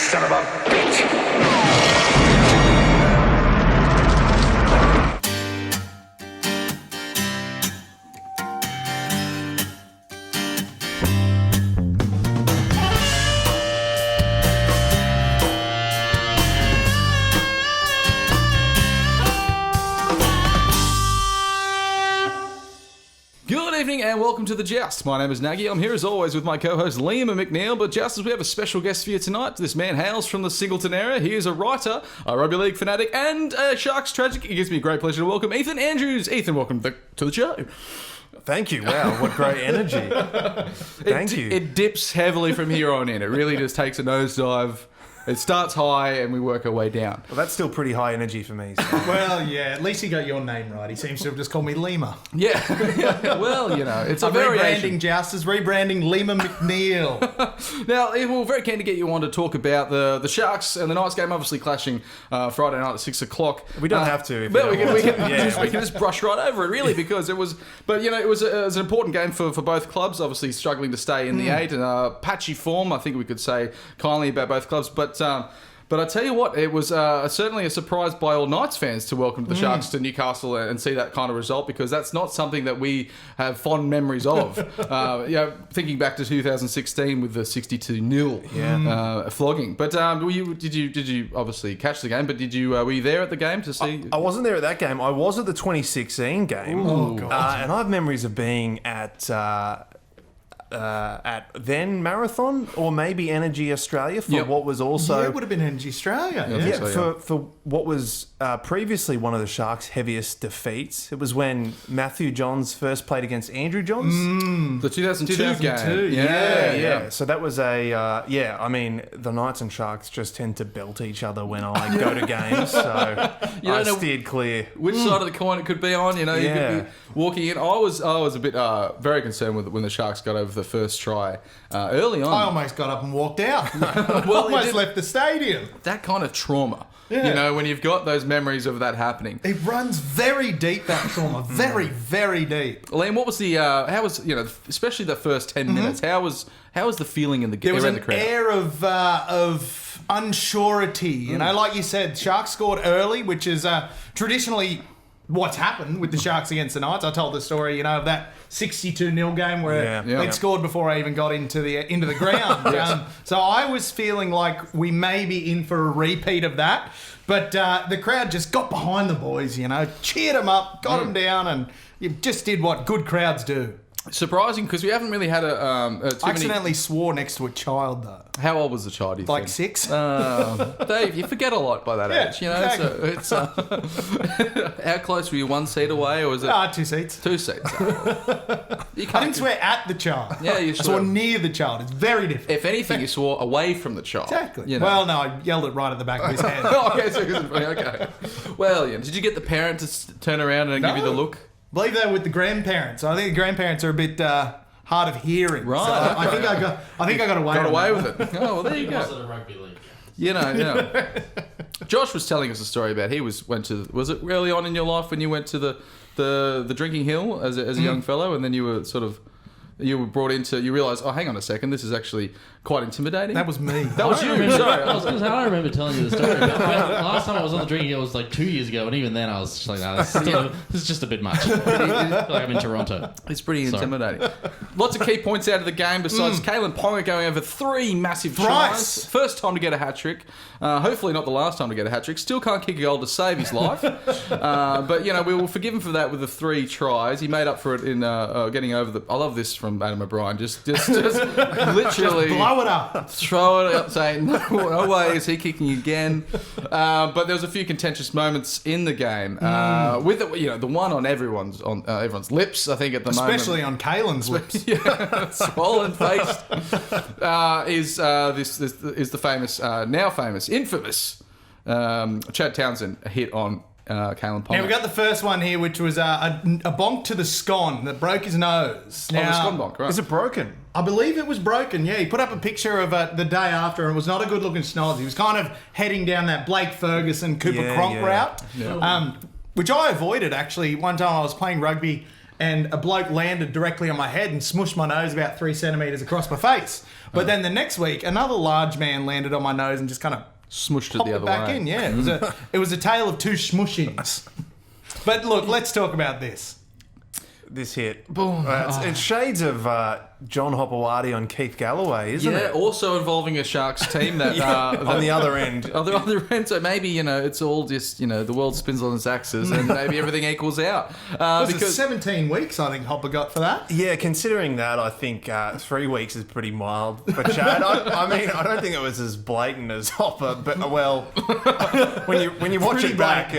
son of a bitch! Good evening and welcome to The Joust. My name is Nagy. I'm here as always with my co-host Liam and McNeil, but just as we have a special guest for you tonight, this man hails from the Singleton area. He is a writer, a rugby league fanatic and a Sharks tragic. It gives me great pleasure to welcome Ethan Andrews. Ethan, welcome to the show. Thank you. Wow, what great energy. Thank you. It dips heavily from here on in. It really just takes a nosedive. It starts high and we work our way down. Well, that's still pretty high energy for me. So. Well, yeah, at least he got your name right. He seems to have just called me Lima. Yeah. Well, you know, it's a variation. variation. Jousters, rebranding Lima McNeil. Now, we're very keen to get you on to talk about the Sharks and the Knights game, obviously clashing Friday night at 6 o'clock. We don't have to. If But you we don't can, want to. we can just brush right over it, really, because it was. But you know, it was an important game for both clubs. Obviously, struggling to stay in the eight and patchy form. I think we could say kindly about both clubs, But I tell you what, it was certainly a surprise by all Knights fans to welcome the Sharks to Newcastle and see that kind of result, because that's not something that we have fond memories of. Thinking back to 2016 with the 62-0 flogging. But did you obviously catch the game? But were you there at the game to see? I wasn't there at that game. I was at the 2016 game. Oh, God. And I have memories of being at then Marathon or maybe Energy Australia for what was also... Yeah, it would have been Energy Australia. For what was previously one of the Sharks' heaviest defeats. It was when Matthew Johns first played against Andrew Johns. The 2002 game. Yeah. So that was I mean, the Knights and Sharks just tend to belt each other when I go to games, so I steered clear. Which side of the coin it could be on, you know, you could be walking in. I was a bit very concerned with when the Sharks got over the first try early on. I almost got up and walked out. Well, almost left the stadium. That kind of trauma, you know, when you've got those memories of that happening. It runs very deep, that trauma. Very, very deep. Liam, what was the, how was, you know, especially the first 10 minutes, how was the feeling in the There was around an the crowd? air of unsurety. You know, like you said, Sharks scored early, which is traditionally what's happened with the Sharks against the Knights. I told the story, you know, of that 62-0 game where they'd scored before I even got into the ground. So I was feeling like we may be in for a repeat of that. But the crowd just got behind the boys, you know, cheered them up, got them down, and you just did what good crowds do. Surprising, because we haven't really had I accidentally swore next to a child, though. How old was the child, do you Like think? 6? Dave, you forget a lot by that age, you know. exactly. It's how close were you? 1 seat away, or was it 2 seats. 2 seats? You I didn't swear at the child. Yeah, you I swore. swore near the child. It's very different. If anything, you swore away from the child. Exactly. You know? Well, no, I yelled it right at the back of his head. Okay, okay. Well, yeah. Did you get the parent to turn around and give you the look? Believe that with the grandparents. I think the grandparents are a bit hard of hearing. Right, So okay. I think I got away. Got with away that. with it. Oh, well, there you go. Was it a rugby league? You know. Josh was telling us a story about was it early on in your life when you went to the drinking hill as a young fellow, and then you were brought into, you realised, oh, hang on a second, this is actually quite intimidating. That was me. That was you. Sorry. I was going to say, I don't remember telling you the story. But last time I was on the drinking hill was like 2 years ago, and even then I was just like, no, this is just a bit much. Like I'm in Toronto. It's pretty Sorry. intimidating. Lots of key points out of the game besides Kalen Ponga going over 3 massive tries. First time to get a hat-trick. Hopefully not the last time to get a hat-trick. Still can't kick a goal to save his life. But, you know, we will forgive him for that with the 3 tries. He made up for it in getting over the... I love this from Adam O'Brien. Just literally... Blow it up. Throw it up, saying, no way is he kicking again. But there was a few contentious moments in the game. With the one on everyone's lips, I think, at the moment. Especially on Kalen's lips. Swollen faced is the famous, now famous, infamous Chad Townsend hit on Kalen Ponga. Now we got the first one here, which was a bonk to the scone that broke his nose. The scone bonk, right? Is it broken? I believe it was broken. Yeah, he put up a picture of the day after, and it was not a good looking schnoz. He was kind of heading down that Blake Ferguson, Cooper Cronk route, which I avoided actually. One time I was playing rugby and a bloke landed directly on my head and smushed my nose about 3 centimetres across my face. But then the next week, another large man landed on my nose and just kind of Smushed it popped the it other back way. in. Yeah, it was a tale of 2 smushings. But look, let's talk about this. This hit. Boom. It's shades of John Hopewadi on Keith Galloway, isn't Yeah, it? also involving a Sharks team that On the other end. on the other end. So maybe it's all just the world spins on its axis, and maybe everything equals out. Was it 17 weeks, I think Hopper got for that? Yeah, considering that, I think 3 weeks is pretty mild for Chad. I mean, I don't think it was as blatant as Hopper, but when you watch Pretty it back,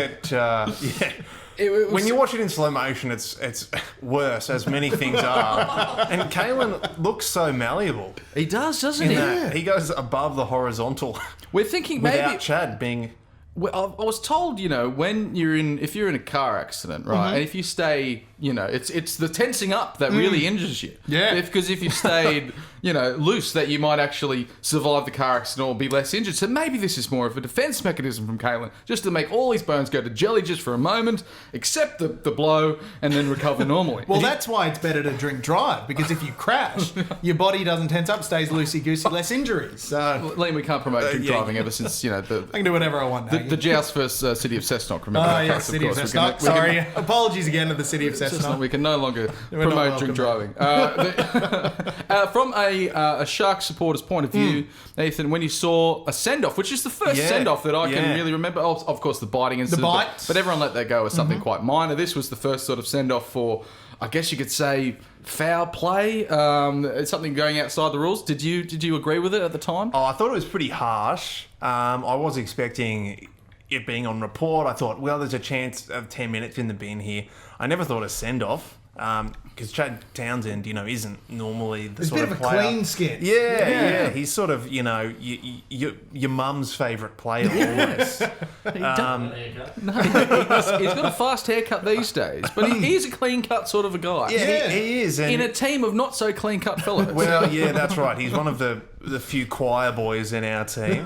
when you watch it in slow motion, it's worse, as many things are. And Kalen looks so malleable He does, doesn't in he? that. He goes above the horizontal We're thinking without maybe. Chad being... Well, I was told, when if you're in a car accident, right, and if you stay, it's the tensing up that really injures you. Yeah. Because if you stayed, loose, that you might actually survive the car accident or be less injured. So maybe this is more of a defense mechanism from Kalen, just to make all his bones go to jelly just for a moment, accept the blow, and then recover normally. Well, that's why it's better to drink drive, because if you crash, your body doesn't tense up, stays loosey-goosey, less injuries. So Liam, we can't promote drink yeah. driving ever since, I can do whatever I want now. the Joust versus City of Cessnock. Remember Oh, that yeah, case, City of course. Cessnock. Sorry. Apologies again to the City of Cessnock. We can no longer not promote drink welcome. driving. From a Sharks supporter's point of view, Nathan, when you saw a send-off, which is the first Yeah, send-off that I can yeah. really remember, of course, the biting incident, bite. but everyone let that go as something quite minor. This was the first sort of send-off for, I guess you could say, foul play. It's something going outside the rules. Did you agree with it at the time? Oh, I thought it was pretty harsh. I was expecting it being on report. I thought, well, there's a chance of 10 minutes in the bin here. I never thought a send-off. Because Chad Townsend, isn't normally the There's a sort bit of of a player. clean skin. Yeah. He's sort of, your mum's favourite player almost. No, he's got a fast haircut these days, but he's a clean-cut sort of a guy. Yeah, he is. And In a team of not so clean-cut fellas. well, yeah, that's right. He's one of the few choir boys in our team.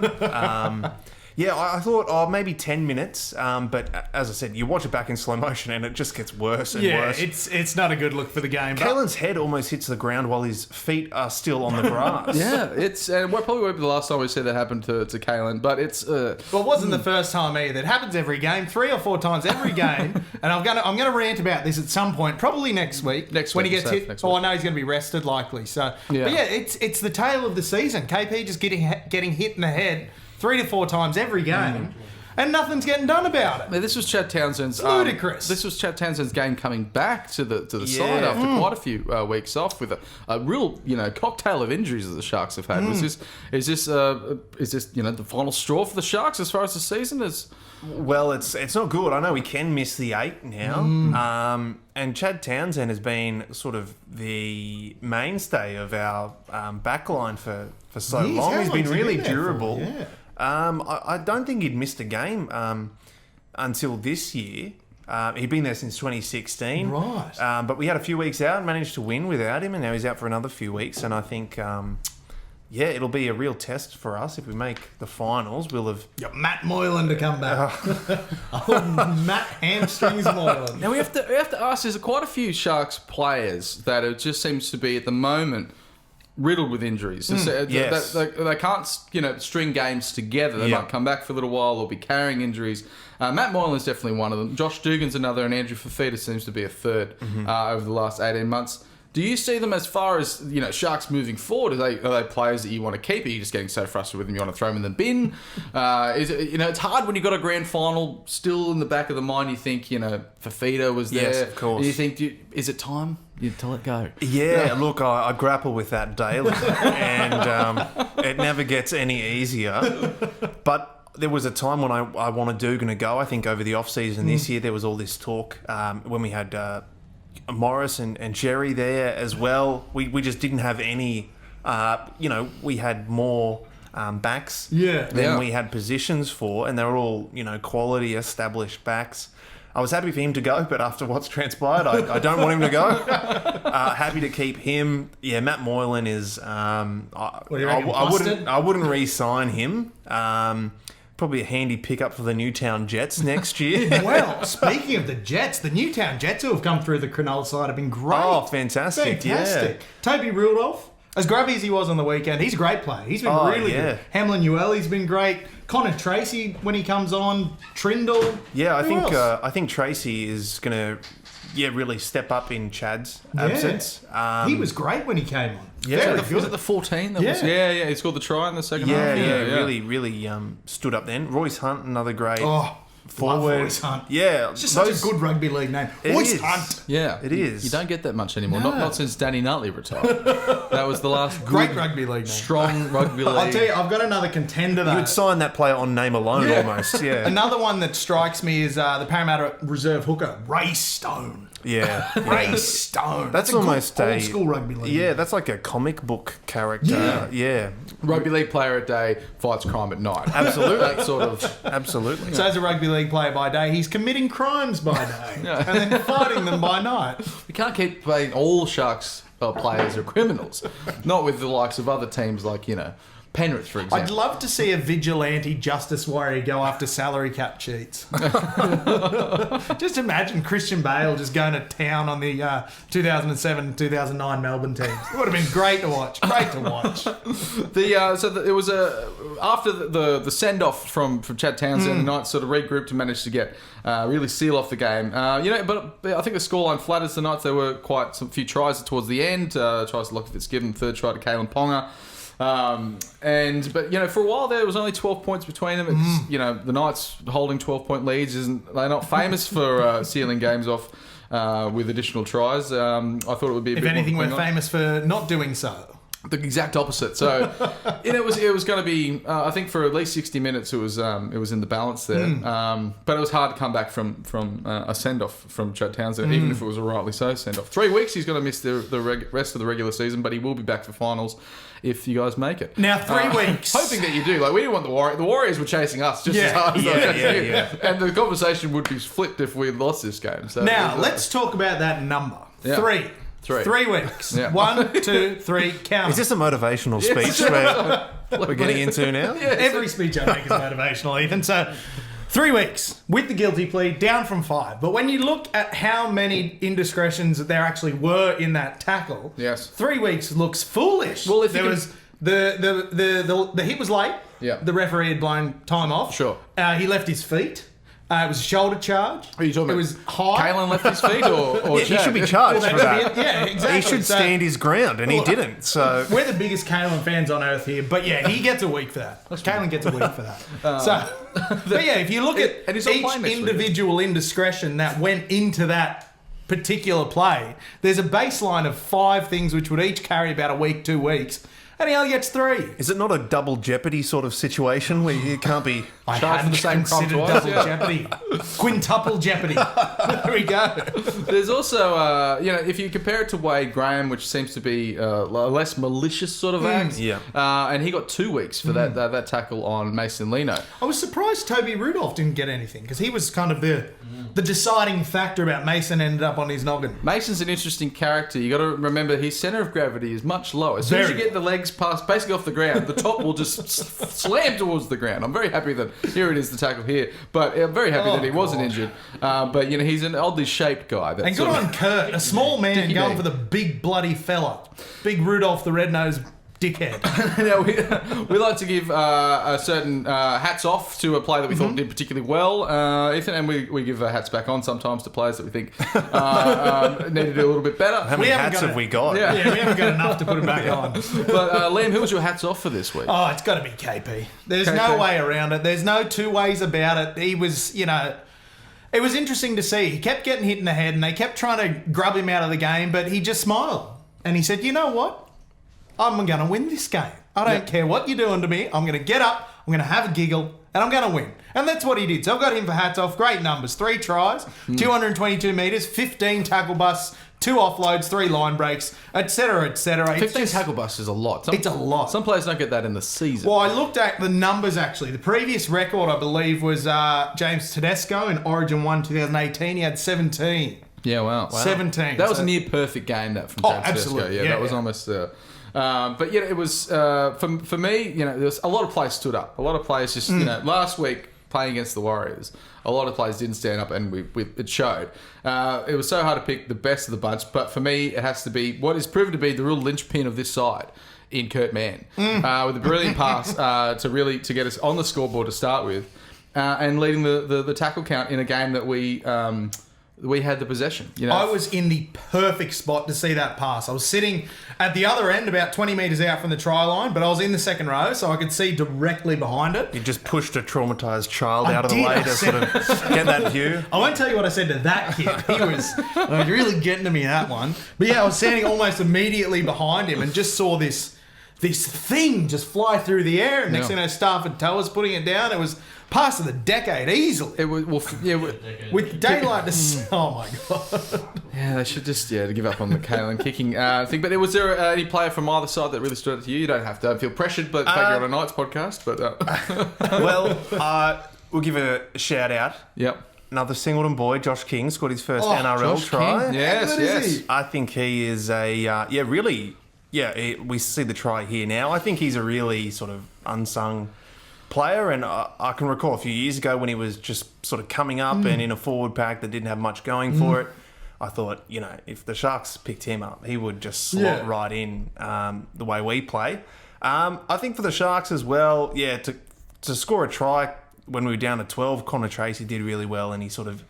I thought, maybe 10 minutes. But as I said, you watch it back in slow motion and it just gets worse and Yeah, worse. it's not a good look for the game. But Kalen's head almost hits the ground while his feet are still on the grass. Yeah, it's probably won't be the last time we see that happen to Kalen, but it's Well, it wasn't the first time either. It happens every game, 3 or 4 times every game. And I'm gonna rant about this at some point, probably next week. week, When he gets so hit. next Oh, week. I know he's going to be rested likely. So, Yeah. but yeah, it's the tale of the season. KP just getting hit in the head 3 to 4 times every game, and nothing's getting done about it. Now, this was Chad Townsend's Ludicrous. This was Chad Townsend's game coming back to the side Yeah. after quite a few weeks off with a real cocktail of injuries that the Sharks have had. Is this the final straw for the Sharks as far as the season is? Well, it's not good. I know we can miss the 8 now. And Chad Townsend has been sort of the mainstay of our backline for so Years. long. How He's long's been he really been there for? durable. Yeah. I don't think he'd missed a game until this year. He'd been there since 2016. Right. But we had a few weeks out and managed to win without him, and now he's out for another few weeks. And I think, it'll be a real test for us if we make the finals. We'll have... Got Matt Moylan to come back. Matt Hamstrings Moylan. Now we have to ask. There's quite a few Sharks players that it just seems to be at the moment riddled with injuries. yes. They can't string games together. They Yeah. might come back for a little while or be carrying injuries. Matt Moylan's definitely one of them. Josh Dugan's another, and Andrew Fafita seems to be a third over the last 18 months. Do you see them as far as Sharks moving forward? Are they players that you want to keep? Are you just getting so frustrated with them you want to throw them in the bin? Is it, it's hard when you've got a grand final still in the back of the mind. You think Fafita was there. Yes, of course. Do you think is it time to let go? Yeah, look, I grapple with that daily, and it never gets any easier. But there was a time when I wanted Dugan to go. I think over the off-season this year, there was all this talk when we had Morris and Jerry there as well. We just didn't have any, we had more backs Yeah. than we had positions for, and they were all, quality established backs. I was happy for him to go, but after what's transpired, I don't want him to go. Happy to keep him. Yeah, Matt Moylan is. What do you reckon, busted? I wouldn't re-sign him. Probably a handy pickup for the Newtown Jets next year. Well, speaking of the Jets, the Newtown Jets who have come through the Cronulla side have been great. Oh, fantastic. Fantastic. Yeah. Toby Rudolph, as grubby as he was on the weekend, he's a great player. He's been Oh, really yeah. good. Hamlin Ueli's been great. Connor Tracy, when he comes on. Trindle. Yeah, Who else? I think Tracy is going to really step up in Chad's absence. He was great when he came on. Yeah. Very Was good. it the 14? That Yeah. Was, yeah. He scored the try in the second Yeah, half. really stood up then. Royce Hunt, another great Oh, forward. love Royce Hunt. Yeah, It's just such a good rugby league name. It Royce is. Hunt. Yeah, It is. You don't get that much anymore. No. Not since Danny Nutley retired. That was the last good, Great rugby league name. strong rugby league. I'll tell you, I've got another contender You though. would sign that player on name alone almost. Yeah, Another one that strikes me is the Parramatta reserve hooker, Ray Stone. yeah. Ray Stone. That's a good almost old a school rugby league. Yeah, that's like a comic book character. Yeah, Rugby league player at day fights crime at night. Absolutely. That sort of. absolutely. So as a rugby league player by day, he's committing crimes by day and then fighting them by night. We can't keep playing all Sharks players are criminals. Not with the likes of other teams like Penrith, for example. I'd love to see a vigilante justice warrior go after salary cap cheats. Just imagine Christian Bale just going to town on the 2007-2009 Melbourne teams. It would have been great to watch. Great to watch. It was after the send off from Chad Townsend, the Knights sort of regrouped and managed to get really seal off the game. But I think the scoreline flatters the Knights. There were quite some few tries towards the end. Tries to Lockie Fitzgibbon, third try to Kalen Ponga. But for a while there was only 12 points between them. It's, the Knights holding 12-point leads they're not famous for sealing games off with additional tries. I thought it would be a If bit anything, more we're famous for not doing so. the exact opposite. So it was going to be. I think for at least 60 minutes it was in the balance there. But it was hard to come back from a send off from Chad Townsend, even if it was a rightly so send off. 3 weeks he's going to miss the rest of the regular season, but he will be back for finals if you guys make it. Now, 3 weeks. Hoping that you do. Like we didn't want the Warriors. The Warriors were chasing us just as hard as they were chasing you. And the conversation would be flipped if we lost this game. So Now, let's talk about that number. Yeah. 3. Three. 3 weeks. Yeah. 1, 2, 3, count. Is this a motivational speech we're getting into now? Every speech I make is motivational, Ethan. So, 3 weeks with the guilty plea, down from 5. But when you look at how many indiscretions that there actually were in that tackle, Yes. 3 weeks looks foolish. Well, if there you was the hit was late. Yeah. The referee had blown time off. Sure. He left his feet. It was a shoulder charge. Are you talking It about was high. Kalen left his feet or He Chad? should be charged for that. Yeah, exactly. He should So- stand his ground, and he didn't. So We're the biggest Kalen fans on earth here, but yeah, he gets a week for that. Kalen gets a week for that. But yeah, if you look at and he's not each playing next week. individual indiscretion that went into that particular play, there's a baseline of 5 things which would each carry about a week, 2 weeks, and he only gets 3. is it not a double jeopardy sort of situation where you can't be? I Charged for hadn't the same crime considered twice, double yeah. jeopardy, quintuple jeopardy. There we go. There's also, if you compare it to Wade Graham, which seems to be a less malicious sort of act, Yeah. and he got 2 weeks for that tackle on Mason Lino. I was surprised Toby Rudolph didn't get anything because he was kind of the deciding factor about Mason ended up on his noggin. Mason's an interesting character. You got to remember his center of gravity is much lower. As soon as you Very get the legs past, basically off the ground, the top will just slam towards the ground. I'm very happy that here it is, the tackle here, but I'm very happy that he wasn't God. injured. But he's an oddly shaped guy. That And sort good of- on Kurt, a small man Dicky going Dee. for the big bloody fella. Big Rudolph the Red-Nosed dickhead. we like to give a certain hats off to a player that we thought did particularly well, Ethan, and we give hats back on sometimes to players that we think need to do a little bit better. How many haven't hats got have it. we got? Yeah. Yeah, we haven't got enough to put him back on. But Liam, who was your hats off for this week? Oh, it's got to be KP. There's KP. no way around it. There's no two ways about it. He was, it was interesting to see. He kept getting hit in the head and they kept trying to grub him out of the game, but he just smiled. And he said, you know what? I'm going to win this game. I don't care what you're doing to me. I'm going to get up, I'm going to have a giggle, and I'm going to win. And that's what he did. So I've got him for hats off. Great numbers. 3 tries, 222 metres, 15 tackle busts, 2 offloads, 3 line breaks, etc., etc. 15 tackle busts is a lot. It's a lot. Some players don't get that in the season. Well, I looked at the numbers actually. The previous record, I believe, was James Tedesco in Origin 1 2018. He had 17. Yeah, wow. 17. That was So- a near perfect game, that from Oh, James Tedesco. absolutely. Yeah, Yeah, that was yeah. almost But yeah, it was for me. You know, there was a lot of players stood up. A lot of players just you know last week playing against the Warriors. A lot of players didn't stand up, and it showed. It was so hard to pick the best of the bunch, but for me, it has to be what is proven to be the real linchpin of this side in Kurt Mann, with a brilliant pass to get us on the scoreboard to start with, and leading the tackle count in a game that we had the possession. You know, I was in the perfect spot to see that pass. I was sitting at the other end, about 20 metres out from the try line, but I was in the second row, so I could see directly behind it. You just pushed a traumatised child I out of the did. way to sort of get that view. I won't tell you what I said to that kid. He was really getting to me, that one. But yeah, I was standing almost immediately behind him and just saw this thing just fly through the air. And next thing you know, Stafford Towers putting it down. It was pass of the decade easily. it was With daylight to... Oh, my God. Yeah, they should just to give up on the Kalen kicking thing. But was there any player from either side that really stood out to you? You don't have to feel pressured, but in fact you're on a Knights podcast. But Well, we'll give a shout out. yep. Another Singleton boy, Josh King, scored his first NRL Josh try. King. Yes, How good is yes. he? I think he is we see the try here now. I think he's a really sort of unsung player, and I can recall a few years ago when he was just sort of coming up and in a forward pack that didn't have much going for it. I thought, you know, if the Sharks picked him up, he would just slot right in the way we play. I think for the Sharks as well, to score a try when we were down to 12, Connor Tracy did really well, and he sort of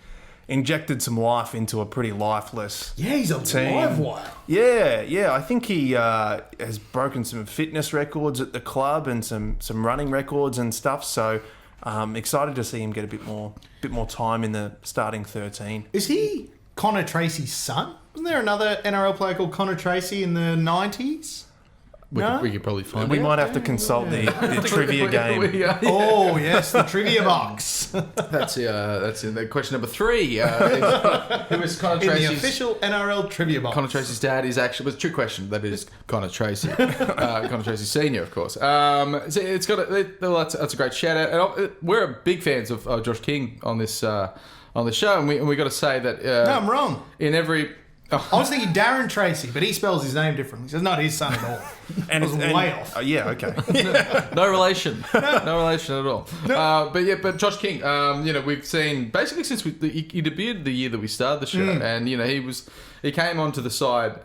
injected some life into a pretty lifeless Yeah, he's a team. live wire. Yeah. I think he has broken some fitness records at the club and some running records and stuff. So excited to see him get a bit more time in the starting 13. Is he Connor Tracy's son? Wasn't there another NRL player called Connor Tracy in the 90s? We could probably find We out. might have to consult the trivia game. Oh, yes, the trivia box. That's the question number 3. Who is Connor In the Tracy's? official NRL trivia box. Connor Tracy's dad is actually was a trick question. That is Connor Tracy, Connor Tracy Senior, of course. So it's got that's a great shout out. And we're big fans of Josh King on this show, and we got to say that No, I'm wrong. in every. I was thinking Darren Tracy, but he spells his name differently. So it's not his son at all. I was way off. Yeah, okay. No relation. No relation at all. But Josh King, we've seen basically since he debuted the year that we started the show, and he came onto the side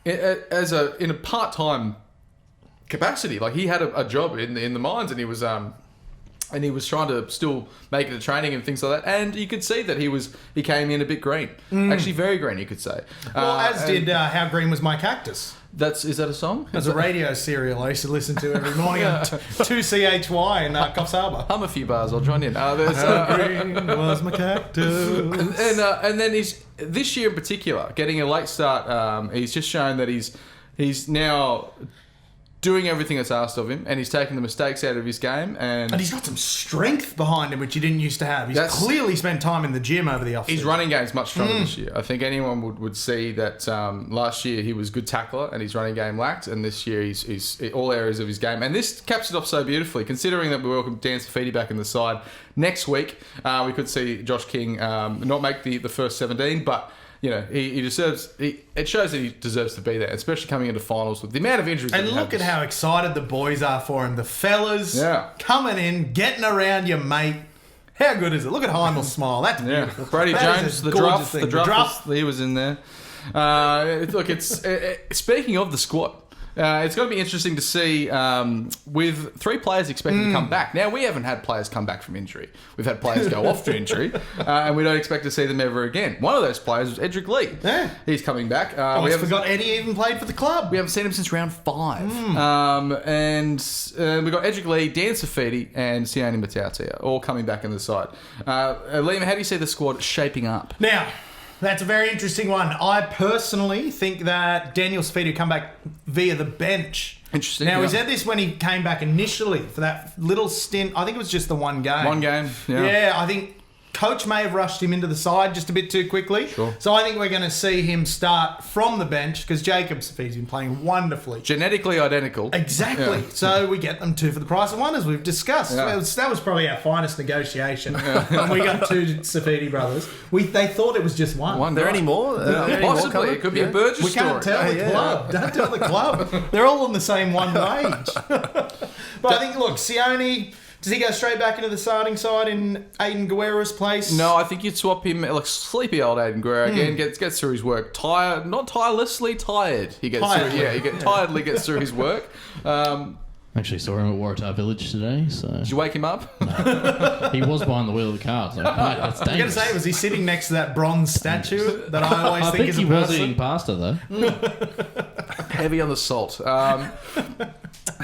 in a part-time capacity. Like he had a job in the mines, and he was trying to still make it to training and things like that. And you could see that he came in a bit green, actually very green, you could say. Well, as did How Green Was My Cactus. Is that a song? As a radio serial I used to listen to every morning on 2CHY in Coffs Harbour. Hum a few bars, I'll join in. How green was my cactus. And then this year in particular, getting a late start, he's just shown that he's now doing everything that's asked of him, and he's taking the mistakes out of his game. And he's got some strength behind him, which he didn't used to have. He's clearly spent time in the gym over the offseason. His running game's much stronger this year. I think anyone would see that last year he was a good tackler and his running game lacked, and this year he's all areas of his game. And this caps it off so beautifully, considering that we welcome Dan Safidi back in the side next week. We could see Josh King not make the first 17, but you know, he deserves. It shows that he deserves to be there, especially coming into finals with the amount of injuries. And look at how excited the boys are for him. The fellas coming in, getting around your mate. How good is it? Look at Heimel's smile. That's beautiful. Brady That Jones, is a the gorgeous draft, thing. The draft. he was in there. Speaking of the squad. It's going to be interesting to see with 3 players expected to come back. Now, we haven't had players come back from injury. We've had players go off to injury, and we don't expect to see them ever again. One of those players was Edric Lee. Yeah. He's coming back. I forgot Eddie even played for the club. We haven't seen him since round 5. And we've got Edric Lee, Dan Safidi, and Sione Matautia all coming back in the side. Liam, how do you see the squad shaping up? Now, that's a very interesting one. I personally think that Daniel Safidi will come back via the bench. Interesting. Now, yeah. he said this when he came back initially for that little stint. I think it was just the one game. One game, yeah. Yeah, I think Coach may have rushed him into the side just a bit too quickly. Sure. So I think we're going to see him start from the bench because Jacob Safi's been playing wonderfully. Genetically identical. Exactly. Yeah. So we get them 2 for the price of 1, as we've discussed. Yeah. That was probably our finest negotiation. And we got 2 Safidi brothers. They thought it was just one. One Are there guy. any more? Are there any more Possibly. coming? It could be Yeah. a Burgess We story. can't tell the club. Don't tell the club. They're all on the same one wage. But I think, look, Sione, does he go straight back into the starting side in Aiden Guerra's place? No, I think you'd swap him like sleepy old Aiden Guerra again. Gets through his work. Not tirelessly tired. He gets Tiredly. through. Yeah, tiredly gets through his work. Actually saw him at Waratah Village today, so Did you wake him up? he was behind the wheel of the car. So, mate, that's I got to dangerous. say, was he sitting next to that bronze statue that I always I think think is he a was person? eating pasta though. Heavy on the salt.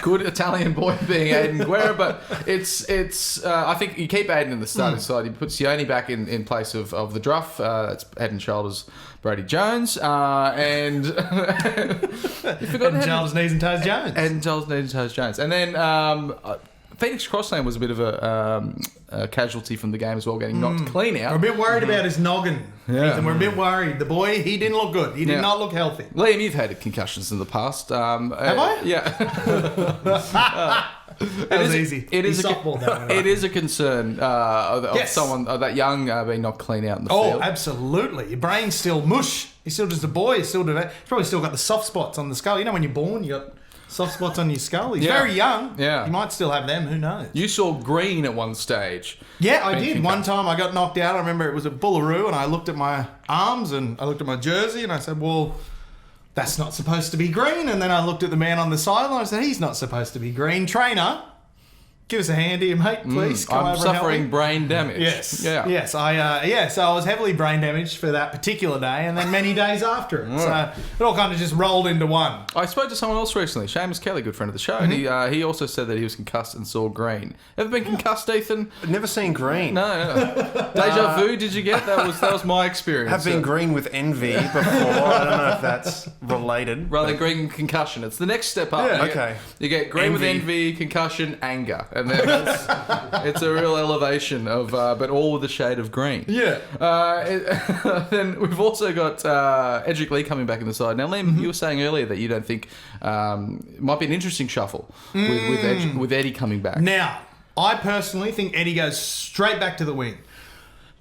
Good Italian boy being Aiden Guerra, but it's. I think you keep Aiden in the starting side. You put Sione back in place of the Druff. That's head and shoulders Brady Jones, and you forgot And Charles Knees and Toes Jones. and Charles Knees and Toes Jones, and then Phoenix Crossland was a bit of a casualty from the game as well, getting knocked clean We're a out. bit worried about his noggin. Yeah. And we're a bit worried. The boy, he didn't look good. He did Yeah. not look healthy. Liam, you've had concussions in the past. Have I? Yeah. That was easy. It is He softballed that one. It is a concern of Yes. someone that young being knocked clean out in the Oh, field. absolutely. Your brain's still mush. He's still just a boy. He's probably still got the soft spots on the skull. You know, when you're born, you got soft spots on your skull. He's Yeah. very young. Yeah. He might still have them. Who knows? You saw green at one stage. Yeah, I Being did. concussed. One time I got knocked out. I remember it was at Bullaroo, and I looked at my arms and I looked at my jersey and I said, well, that's not supposed to be green. And then I looked at the man on the sideline and I said, he's not supposed to be green. Trainer, give us a hand here, mate, please. Come I'm over and help suffering me. brain damage. Yes. Yeah. Yes. So I was heavily brain damaged for that particular day, and then many days after it. So it all kind of just rolled into one. I spoke to someone else recently, Seamus Kelly, good friend of the show, and he also said that he was concussed and saw green. Ever been concussed, Ethan? Never seen green. No. Deja vu? Did you get that? Was my experience. Have been green with envy before. I don't know if that's related. Rather than green concussion, it's the next step up. Yeah. You get- Okay. You get green with envy, concussion, anger, and then it's a real elevation of, but all with a shade of green. Yeah. Then we've also got Edric Lee coming back in the side. Now, Liam, you were saying earlier that you don't think it might be an interesting shuffle with Eddie coming back. Now, I personally think Eddie goes straight back to the wing.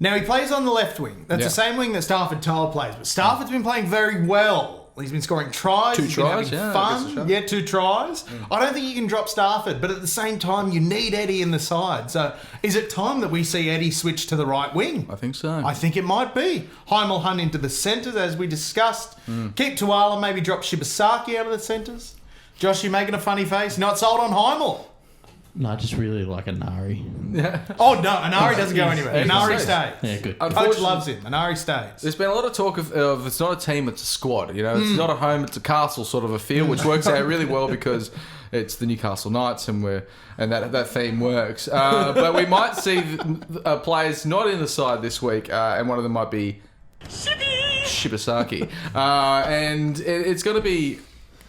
Now, he plays on the left wing. That's Yeah. the same wing that Stafford Toll plays. But Stafford's been playing very well. He's been scoring tries. Two He's tries, been yeah, having I guess fun. so. Yeah, 2 tries. I don't think you can drop Stafford, but at the same time, you need Eddie in the side. So, is it time that we see Eddie switch to the right wing? I think so. I think it might be. Heimel Hunt into the centres, as we discussed. Keep Tuala, maybe drop Shibasaki out of the centres. Josh, you making a funny face? Not sold on Heimel. No, I just really like Anari. Oh, no, Anari doesn't go anywhere. he's Anari safe. stays. Yeah, good. Coach Unfortunately- loves him. Anari stays. There's been a lot of talk of it's not a team, it's a squad. You know, it's not a home, it's a castle sort of a feel, which works out really well because it's the Newcastle Knights, and that theme works. But we might see players not in the side this week, and one of them might be Shibasaki, and it's going to be.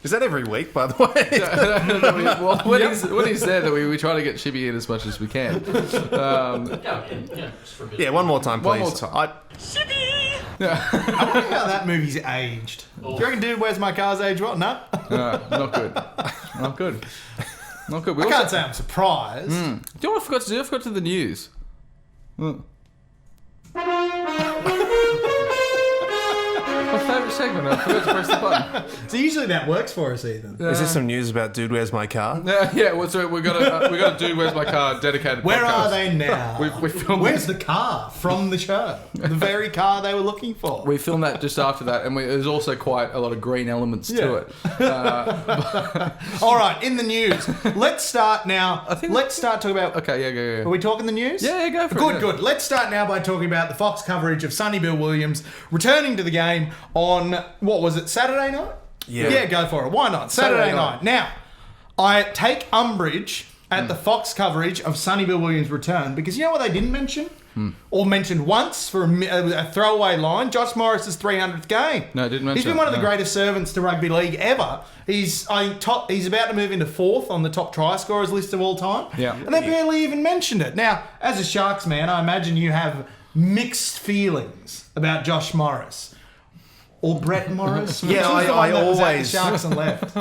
Is that every week, by the way? Well, when he's there, that we try to get Shibby in as much as we can. Yeah, one more time, please. One more time. I wonder how that movie's aged. Do you reckon Dude, Where's My Car's aged well? No. No, not good. Not good. Not good. We I also- can't say I'm surprised. Do you know what I forgot to do? I forgot to do the news. My favourite segment. I forgot to press the button. So usually that works for us, Ethan. Is there some news about Dude, Where's My Car? Yeah. Well, so we got a Dude, Where's My Car dedicated. Where podcast. are they now? We filmed. Where's the car from the show? The very car they were looking for. We filmed that just after that, and there's also quite a lot of green elements to Yeah. it. All right, in the news. Let's start now. think- Let's start talking about. Okay, yeah. Are we talking the news? Yeah, go for it. Good, yeah. good. Let's start now by talking about the Fox coverage of Sonny Bill Williams returning to the game on, what was it, Saturday night? Yeah. Yeah, go for it. Why not? Saturday night. Now, I take umbrage at the Fox coverage of Sonny Bill Williams' return because you know what they didn't mention? Or mentioned once for a throwaway line? Josh Morris's 300th game. No, didn't mention He's been it, one of the no. greatest servants to rugby league ever. He's about to move into 4th on the top try scorers list of all time. Yeah. And they barely even mentioned it. Now, as a Sharks man, I imagine you have mixed feelings about Josh Morris or Brett Morris. Yeah, Which was the I one that was at the always- Sharks and left.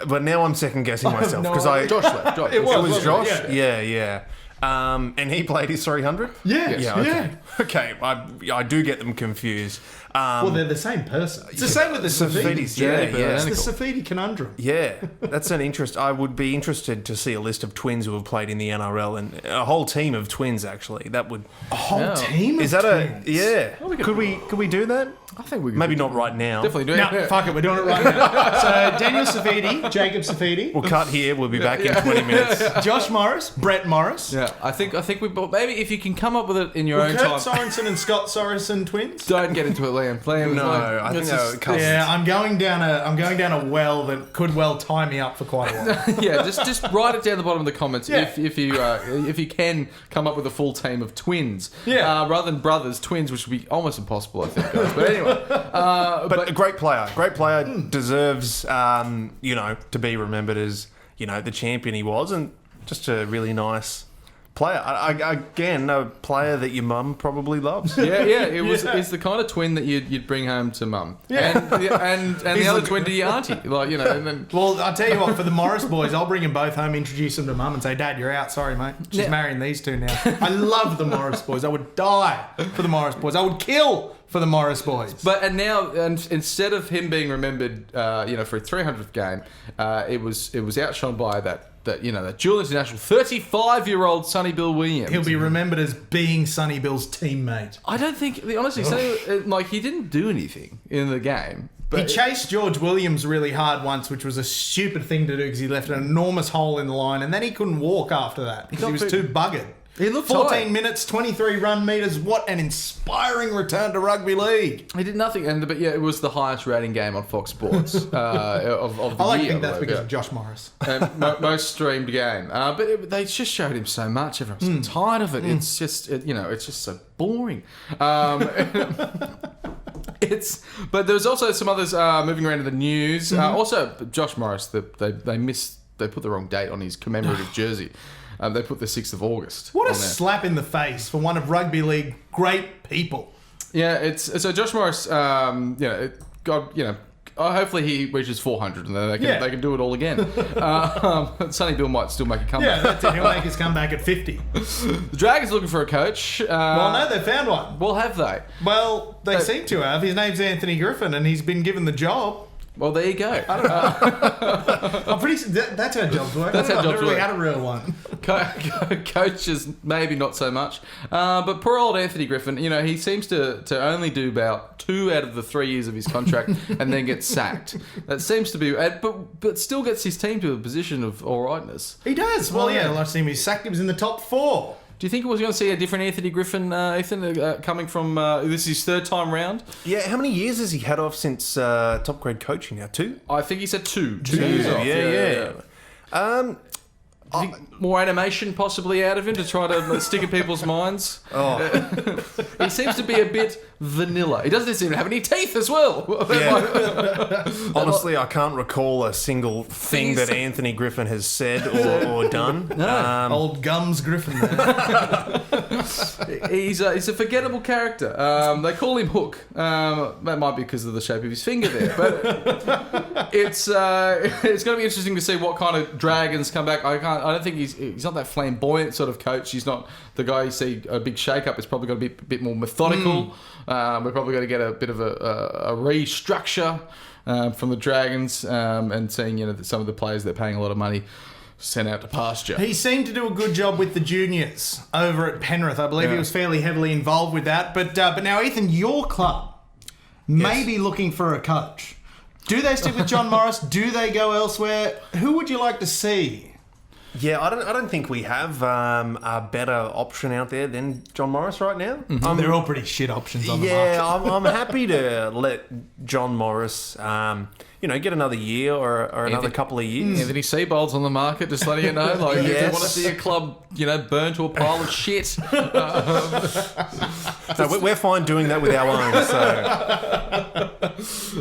But now I'm second guessing have myself no because idea. Josh left. Josh. It was, It was wasn't Josh. it? Yeah. And he played his 300. Yeah, Yeah. yeah. Okay. I do get them confused. Well, they're the same person. It's the same with the Safidis, Safidis. yeah, It's yeah. the Safidi conundrum. Yeah, that's an interest. I would be interested to see a list of twins who have played in the NRL and a whole team of twins. Actually, that would. A whole Yeah. team of Is that twins. a yeah? Could we do that? I think we could Maybe not right now. definitely do it. No, Yeah. fuck it, we're doing it right now. So Daniel Safidi, Jacob Safidi, We'll cut here. We'll be back in 20 minutes. Josh Morris, Brett Morris, Yeah, I think we maybe if you can come up with it in your own Kurt time. Sorensen and Scott Sorensen twins. Don't get into it, Liam. Liam No, Liam, I think it's they just- were cousins. Yeah, I'm going down a well that could well tie me up for quite a while. yeah, just write it down the bottom of the comments Yeah. if you can come up with a full team of twins. Yeah. Rather than brothers, twins, which would be almost impossible, I think. Guys. But anyway, But a great player. Great player deserves, to be remembered as, the champion he was, and just a really nice player. Again, a player that your mum probably loves. yeah, it's the kind of twin that you'd bring home to mum. Yeah. And the other twin to your auntie, and then. Well, I'll tell you what, for the Morris boys, I'll bring them both home, introduce them to mum and say, Dad, you're out. Sorry, mate. She's Yeah. marrying these two now. I love the Morris boys. I would die for the Morris boys. I would kill for the Morris boys. But instead of him being remembered, for a 300th game, it was outshone by that dual international 35-year-old Sonny Bill Williams. He'll be remembered as being Sonny Bill's teammate. I don't think, honestly, Sonny, he didn't do anything in the game. He But chased George Williams really hard once, which was a stupid thing to do because he left an enormous hole in the line, and then he couldn't walk after that because he was too buggered. He looked 14 tired. minutes, 23 run meters. What an inspiring return to rugby league. he did nothing. But it was the highest rating game on Fox Sports of the I like to year. think that's because of Josh Morris. Most streamed game. They just showed him so much. Everyone's so tired of it. It's just, it's just so boring. But there was also some others moving around in the news. Also, Josh Morris, they put the wrong date on his commemorative jersey. They put the 6th of August. What a on there. slap in the face for one of rugby league great people. Yeah, so Josh Morris. Hopefully he reaches 400 and then they can do it all again. Sonny Bill might still make a Yeah, comeback. that's it. He'll make his comeback at 50. The Dragons looking for a coach. Well, no, they found one. Well, have they? Well, they seem to have. His name's Anthony Griffin, and he's been given the job. Well, there you go. I'm pretty sure that's how jobs work. That's how I've jobs never really work. had a real one. Coaches, maybe not so much. But poor old Anthony Griffin, he seems to only do about 2 out of the 3 years of his contract and then gets sacked. That seems to be, but still gets his team to a position of all rightness. He does. Well, yeah, last time he sacked, he was in the top 4. Do you think we're going to see a different Anthony Griffin, Ethan, coming from this is his 3rd time round? Yeah, how many years has he had off since top grade coaching now? 2? I think he said 2. 2 Yeah, years off. yeah. Do you think more animation possibly out of him to try to stick in people's minds? He seems to be a bit vanilla. He doesn't seem to have any teeth as well. Yeah. Honestly, I can't recall a single thing that Anthony Griffin has said or done. Old Gums Griffin there. He's a forgettable character. They call him Hook. That might be because of the shape of his finger there. But it's going to be interesting to see what kind of Dragons come back. I don't think he's not that flamboyant sort of coach. He's not the guy you see a big shake-up. It's probably going to be a bit more methodical. We're probably going to get a bit of a restructure from the Dragons and seeing that some of the players they're paying a lot of money sent out to pasture. He seemed to do a good job with the juniors over at Penrith. I believe he was fairly heavily involved with that. But now, Ethan, your club may be looking for a coach. Do they stick with John Morris? Do they go elsewhere? Who would you like to see? Yeah, I don't think we have a better option out there than John Morris right now. They're all pretty shit options on the market. Yeah, I'm happy to let John Morris, get another year or another couple of years. Anthony Seibold's on the market, just letting you know. Like, if you Yes. want to see a club, burn to a pile of shit. No, we're fine doing that with our own. So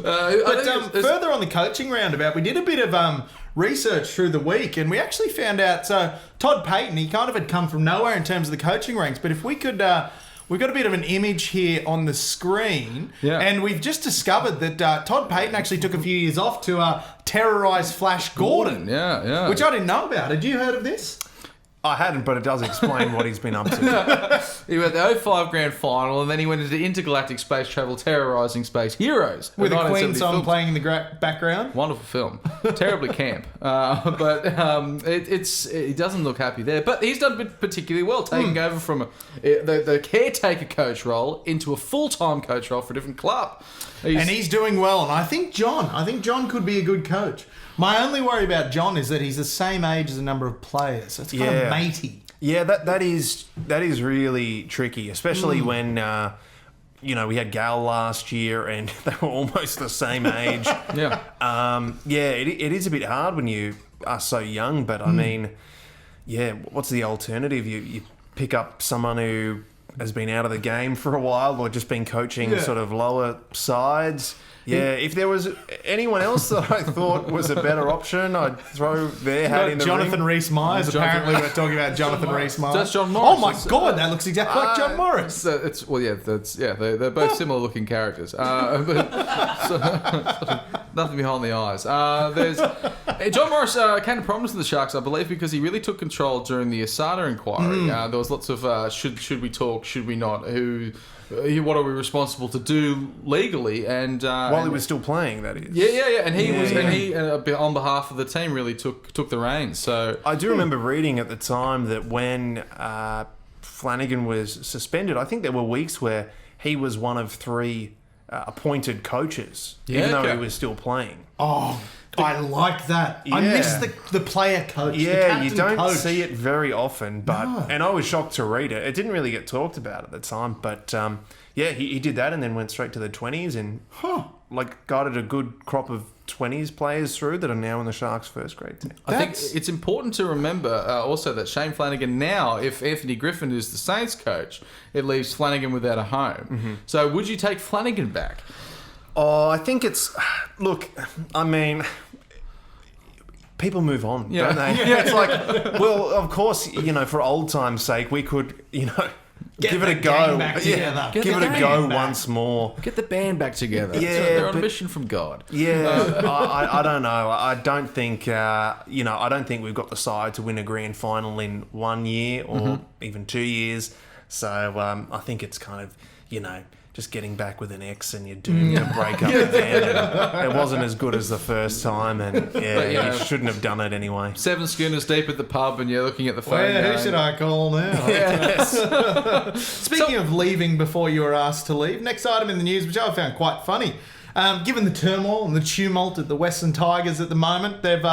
But further on the coaching roundabout, we did a bit of research through the week, and we actually found out. So Todd Payton, he kind of had come from nowhere in terms of the coaching ranks. But if we could we've got a bit of an image here on the screen, Yeah. and we've just discovered that Todd Payton actually took a few years off to terrorise Flash Gordon, Yeah. which I didn't know about. Had you heard of this? I hadn't, but it does explain what he's been up to. He went the 05 grand final, and then he went into intergalactic space travel, terrorising space heroes. With a Queen 1970 song film. playing in the background? Wonderful film, terribly camp, but he doesn't look happy there. But he's done particularly well, taking over from the caretaker coach role into a full-time coach role for a different club. And he's doing well, and I think John could be a good coach. My only worry about John is that he's the same age as a number of players. So it's kind of matey. Yeah, that is really tricky, especially when we had Gal last year and they were almost the same age. It is a bit hard when you are so young, but I mean, what's the alternative? You pick up someone who has been out of the game for a while or just been coaching sort of lower sides. Yeah, if there was anyone else that I thought was a better option, I'd throw their hat in the Jonathan ring. Rhys-Myers. Apparently, we're talking about Jonathan Rhys-Myers. That's John Morris. Oh my God, that looks exactly like John Morris. They're both similar looking characters. Nothing behind the eyes. John Morris came to prominence in the Sharks, I believe, because he really took control during the Asada inquiry. There was lots of should we talk, should we not? What are we responsible to do legally? And While he was still playing, that is. Yeah. And he on behalf of the team really took the reins. So I do remember reading at the time that when Flanagan was suspended, I think there were weeks where he was one of 3 appointed coaches, even though he was still playing. Oh, I like that. I Yeah. miss the player coach. the Yeah, captain you don't coach. see it very often, but No. and I was shocked to read it. It didn't really get talked about at the time, but he did that and then went straight to the 20s and guided a good crop of 20s players through that are now in the Sharks' first grade team. I think it's important to remember also that Shane Flanagan now, if Anthony Griffin is the Saints coach, it leaves Flanagan without a home. Mm-hmm. So would you take Flanagan back? Oh, I think it's... Look, I mean... People move on, don't they? It's like, well, of course, for old time's sake, we could, give it a the go. gang back together. Get Give the it a gang go back. once more. Get the band back together. Yeah, They're on a but- mission from God. Yeah, I don't know. I don't think I don't think we've got the side to win a grand final in 1 year or even 2 years. So I think it's kind of just getting back with an ex and you're doomed to break up again. And it wasn't as good as the first time, and you shouldn't have done it anyway. 7 schooners deep at the pub, and you're looking at the phone. Well, who going, should I call now? Speaking of leaving before you were asked to leave, next item in the news, which I found quite funny. Given the turmoil and the tumult at the Western Tigers at the moment, they've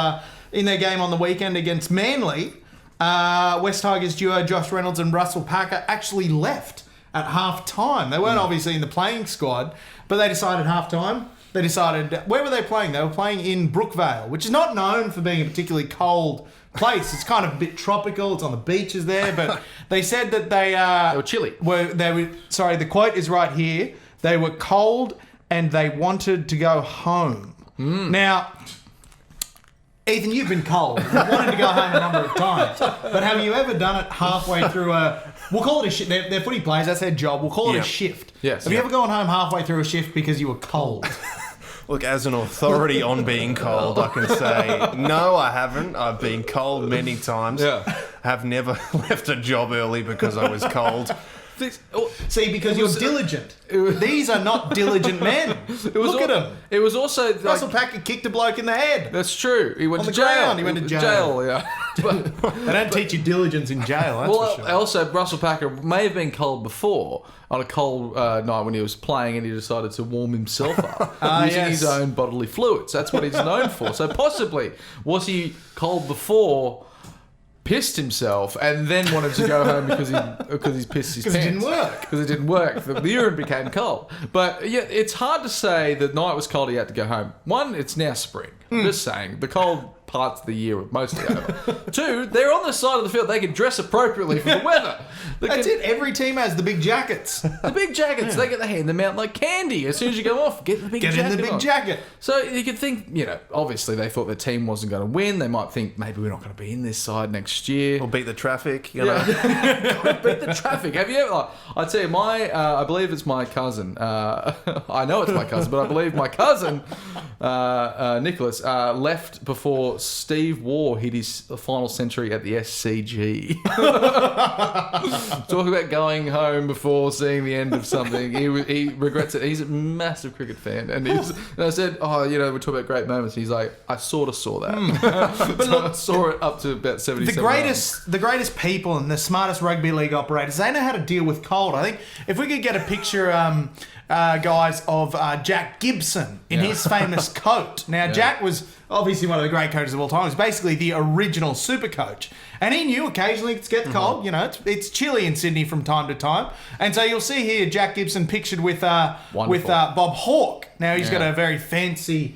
in their game on the weekend against Manly, West Tigers duo Josh Reynolds and Russell Packer actually left at half time. They weren't obviously in the playing squad, but they decided half time. They decided, where were they playing? They were playing in Brookvale, which is not known for being a particularly cold place. It's kind of a bit tropical. It's on the beaches there, but they said that they were chilly. Sorry, the quote is right here. They were cold and they wanted to go home. Now, Ethan, you've been cold. You've wanted to go home a number of times, but have you ever done it halfway through we'll call it a shift. They're footy players. That's their job. We'll call it a shift. Yes. Have you ever gone home halfway through a shift because you were cold? Look, as an authority on being cold, I can say, no, I haven't. I've been cold many times. Yeah. Have never left a job early because I was cold. See, because you're diligent. These are not diligent men. Look at them. It was also like, Russell Packer kicked a bloke in the head. that's true. He went On to the jail. ground, he went to jail. Yeah. But, They don't teach you diligence in jail, that's for sure. also Russell Packer may have been cold before on a cold night when he was playing, and he decided to warm himself up using yes. his own bodily fluids. That's what he's known for. So possibly was he cold before? Pissed himself and then wanted to go home because he's pissed his pants. Because it didn't work. Because it didn't work. The urine became cold. But yeah, it's hard to say the night was cold. He had to go home. One, it's now spring. Just saying, the cold parts of the year mostly over. 2, they're on the side of the field. They can dress appropriately for the weather. That's it. Every team has the big jackets. The big jackets, they hand them out like candy. As soon as you go off, get the big jacket Get in the big on. jacket. So you could think, obviously they thought their team wasn't going to win. They might think maybe we're not going to be in this side next year. Or beat the traffic, you know. Beat the traffic. Have you ever? I tell you, I believe it's my cousin. I know it's my cousin, but I believe my cousin Nicholas left before Steve Waugh hit his final century at the SCG. Talk about going home before seeing the end of something. He regrets it. He's a massive cricket fan, and I said, we talk about great moments. He's like, I sort of saw that, but look, saw it up to about 77. The greatest people and the smartest rugby league operators, they know how to deal with cold. I think if we could get a picture, guys, of Jack Gibson in his famous coat. Now, Jack was obviously one of the great coaches of all time. He was basically the original super coach. And he knew occasionally it gets cold. It's chilly in Sydney from time to time. And so you'll see here Jack Gibson pictured with Bob Hawke. Now, he's got a very fancy...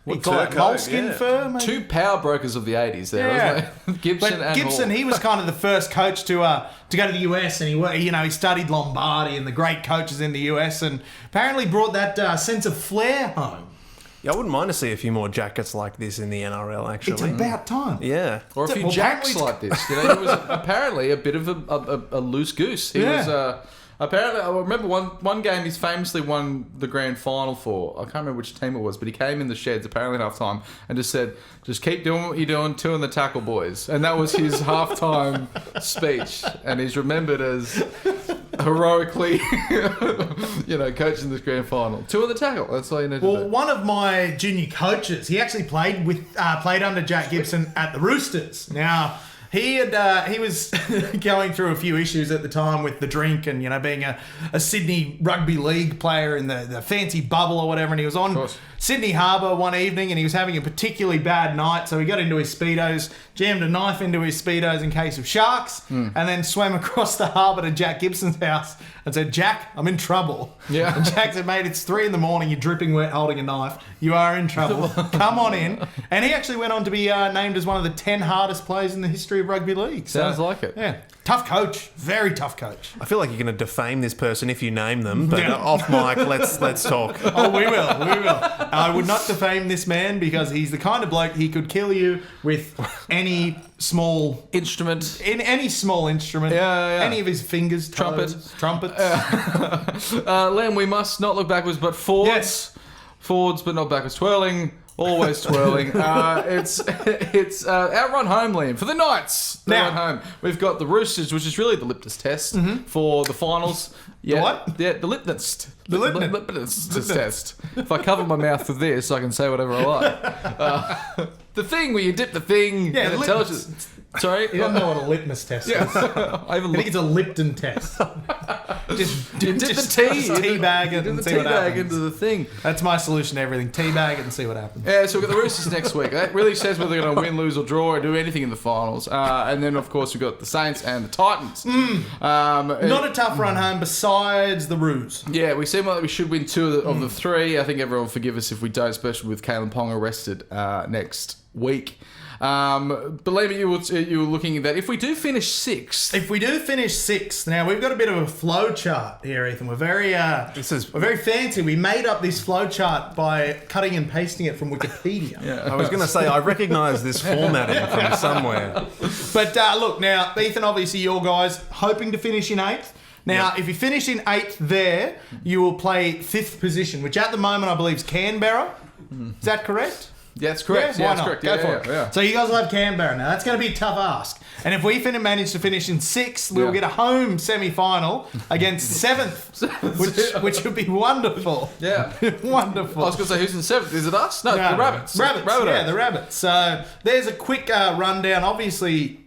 What call it fur coat, moleskin fur, maybe? 2 power brokers of the 80s there, wasn't it? Gibson But and Gibson, Hall. he was kind of the first coach to go to the US, and he studied Lombardi and the great coaches in the US, and apparently brought that sense of flair home. Yeah, I wouldn't mind to see a few more jackets like this in the NRL, actually. It's about time. Yeah. Or a few Well, jacks apparently- like this. He was apparently a bit of a loose goose. He was apparently. I remember one game he's famously won the grand final for. I can't remember which team it was, but he came in the sheds apparently at half time and just said, "Just keep doing what you're doing, 2 in the tackle, boys." And that was his halftime speech, and he's remembered as heroically, coaching this grand final. 2 in the tackle. That's all you need to Well, do. one of my junior coaches, he actually played under Jack Gibson at the Roosters. Now, he was going through a few issues at the time with the drink and being a Sydney rugby league player in the fancy bubble or whatever, and he was on Sydney Harbour one evening and he was having a particularly bad night, so he got into his Speedos, jammed a knife into his Speedos in case of sharks, and then swam across the harbour to Jack Gibson's house and said, "Jack, I'm in trouble." Yeah. And Jack said, "Mate, it's 3 a.m, you're dripping wet holding a knife. You are in trouble. Come on in." And he actually went on to be named as one of the 10 hardest players in the history of rugby league. So, Sounds like it. Yeah. Tough coach. Very tough coach. I feel like you're going to defame this person if you name them, but off mic, let's talk. Oh, we will. We will. I would not defame this man because he's the kind of bloke he could kill you with any small Instrument. in any small instrument. Yeah. Any of his fingers, Trumpet. toes, trumpets. Len, we must not look backwards, but forwards. Yes. Forwards, but not backwards. Twirling, always twirling. It's outrun home, Liam, for the Knights. They Now- run home. We've got the Roosters, which is really the litmus test for the finals. Yeah, what? Yeah, the litmus. The litmus. Litmus test. If I cover my mouth with this, I can say whatever I like. The thing where you dip the thing Yeah, and it tells you. litmus. Sorry? You don't know what a litmus test is. I I even think it's a Lipton test. Just dip the just tea. teabag it Dip and the see what tea bag happens. into the thing. That's my solution to everything. Teabag it and see what happens. Yeah, so we've got the Roosters next week. That really says whether they're going to win, lose, or draw, or do anything in the finals. And then, of course, we've got the Saints and the Titans. Not a tough run home besides the Roos. Yeah, we seem like we should win 2 of the 3. I think everyone will forgive us if we don't, especially with Kalen Pong arrested next week. Believe it, you were looking at that. If we do finish 6th, If we do finish 6th, now we've got a bit of a flow chart here, Ethan. We're very we're very fancy. We made up this flow chart by cutting and pasting it from Wikipedia. I was going to say, I recognise this formatting from somewhere. But look, now, Ethan, obviously your guys hoping to finish in 8th. Now, if you finish in 8th there, you will play 5th position, which at the moment I believe is Canberra. Is that correct? yeah, that's correct. Yeah, why that's not? correct. Go Yeah, for it. yeah. So you guys will have Canberra now. That's going to be a tough ask. And if we manage to finish in 6th, we'll get a home semi-final against 7th, which would be wonderful. Yeah. Wonderful. I was going to say, who's in 7th? Is it us? No, the Rabbits. Rabbits. Rabbitohs. Yeah, the Rabbits. So there's a quick rundown. Obviously,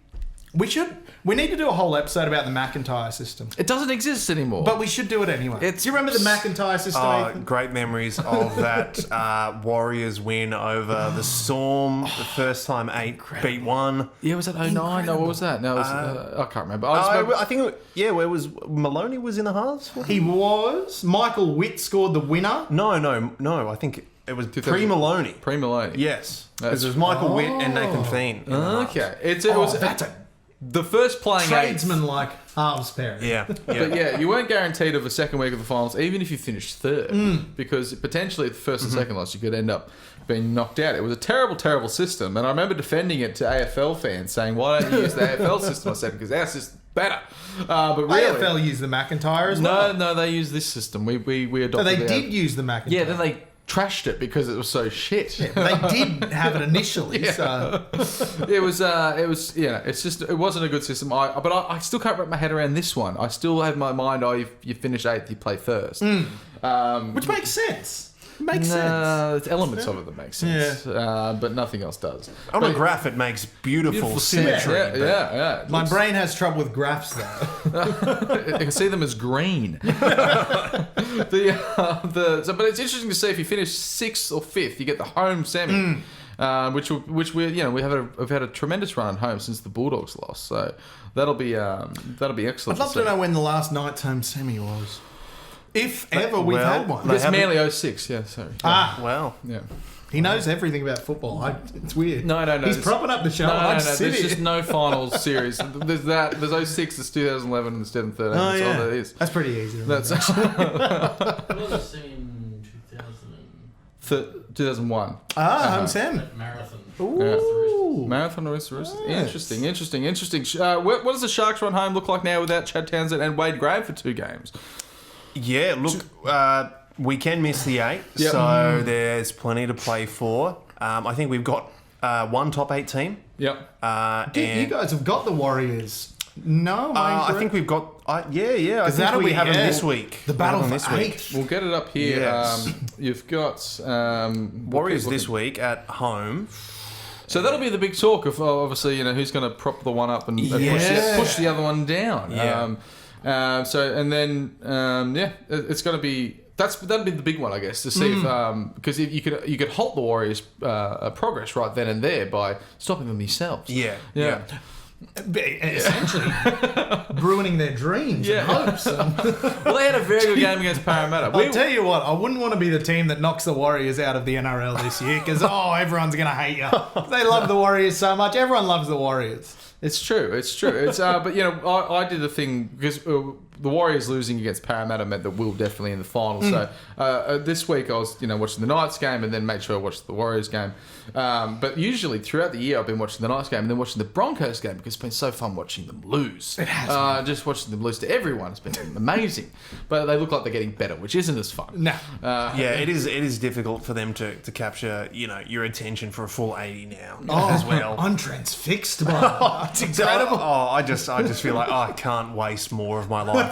we should We need to do a whole episode about the McIntyre system. It doesn't exist anymore. But we should do it anyway. It's- Do you remember the McIntyre system, Ethan? Great memories of that Warriors win over the Storm. The first time 8 beat 1. yeah, was that 09? No, what was that? No, it was, I can't remember. I just remember I think, where was Maloney was in the halves? He was. Michael Witt scored the winner. No. I think it was 2000. pre-Maloney. Pre-Maloney. Yes. That's- It was Michael Witt and Nathan Feen. in the halves. Okay. It was that's a the first playing eight. tradesman-like halves pairing. Yeah. But yeah, you weren't guaranteed of a second week of the finals, even if you finished third, because potentially at the first and second loss, you could end up being knocked out. It was a terrible, terrible system, and I remember defending it to AFL fans, saying, "Why don't you use the AFL system?" I said, "Because our system's better." But really, AFL used the McIntyre as well. no, they use this system. We adopted. So they our- did use the McIntyre. Yeah, then they trashed it because it was so shit. They did have it initially. So It was it's just it wasn't a good system. But I still can't wrap my head around this one. I still have my mind. You finish 8th, you play first. which makes sense. Makes sense. It's elements of it that make sense, but nothing else does. On a graph, it makes beautiful sense. symmetry. Yeah. My brain has trouble with graphs though. I can see them as green. But it's interesting to see if you finish 6th or 5th, you get the home semi, which we've had a tremendous run at home since the Bulldogs lost. So that'll be excellent. I'd love to know when the last night's home semi was. If ever we've well, had one. they It's haven't- Manly 06. Yeah, sorry. Well, Yeah. He knows everything about football. It's weird. No. He's there's- propping up the show. No, I no, sit there's here. just no finals series. There's that. There's 06, there's 2011, and there's 2013. Oh, That's yeah. all that is. That's pretty easy. to That's What was the same 2000 2001. home Sam. marathon? Ooh. Marathon Roosters. Yes. Interesting. What does the Sharks run home look like now without Chad Townsend and Wade Graham for 2 games? yeah, look, we can miss the 8, Yep. so there's plenty to play for. I think we've got one top 8 team. Yep. You And guys have got the Warriors. No, I think we've got. I think that'll we be- have them yeah. this week. the We battle have them for this week. 8th. We'll get it up here. Yes. You've got Warriors this week at home. So that'll be the big talk of obviously who's going to prop the one up and Yeah. push the other one down. Yeah. It's going to be that'll be the big one, I guess, to see if because if you could halt the Warriors' progress right then and there by stopping them yourselves. Yeah. Essentially, ruining their dreams Yeah. and hopes. And Well, they had a very good game against Parramatta. I'll tell you what, I wouldn't want to be the team that knocks the Warriors out of the NRL this year because, everyone's going to hate you. They love the Warriors so much. Everyone loves the Warriors. It's true. It's but I did a thing because the Warriors losing against Parramatta meant that we'll definitely in the final. So this week I was watching the Knights game and then made sure I watched the Warriors game. But usually throughout the year I've been watching the Knights game and then watching the Broncos game because it's been so fun watching them lose. It has. Just watching them lose to everyone has been amazing. But they look like they're getting better, which isn't as fun. No. Yeah, it is difficult for them to capture, your attention for a full 80 now as well. I'm transfixed by it. It's incredible. I just feel like I can't waste more of my life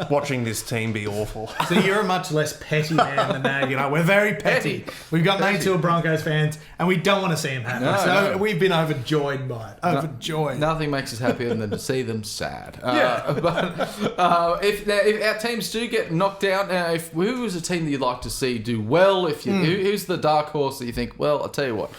watching this team be awful. So you're a much less petty man than that. We're very petty. We've got mates who are Broncos fans, and we don't want to see them happy. No. We've been overjoyed by it. Overjoyed. Nothing makes us happier than to see them sad. Yeah. But if our teams do get knocked out, who is a team that you'd like to see do well? Who's the dark horse that you think? Well, I'll tell you what.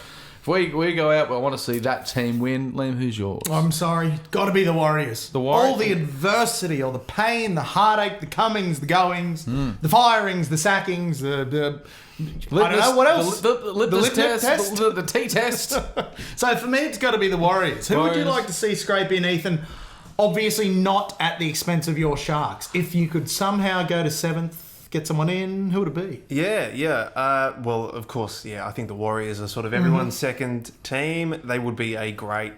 If we go out, I want to see that team win. Liam, who's yours? I'm sorry. Got to be the Warriors. The Warriors. All the adversity, all the pain, the heartache, the comings, the goings, the firings, the sackings, the I don't know what else. The litmus litmus test, the T-test. So for me, it's got to be the Warriors. Who would you Warriors. like to see scrape in, Ethan? Obviously not at the expense of your Sharks. If you could somehow go to 7th, get someone in, who would it be? Yeah. Well, of course, I think the Warriors are sort of everyone's second team. They would be a great,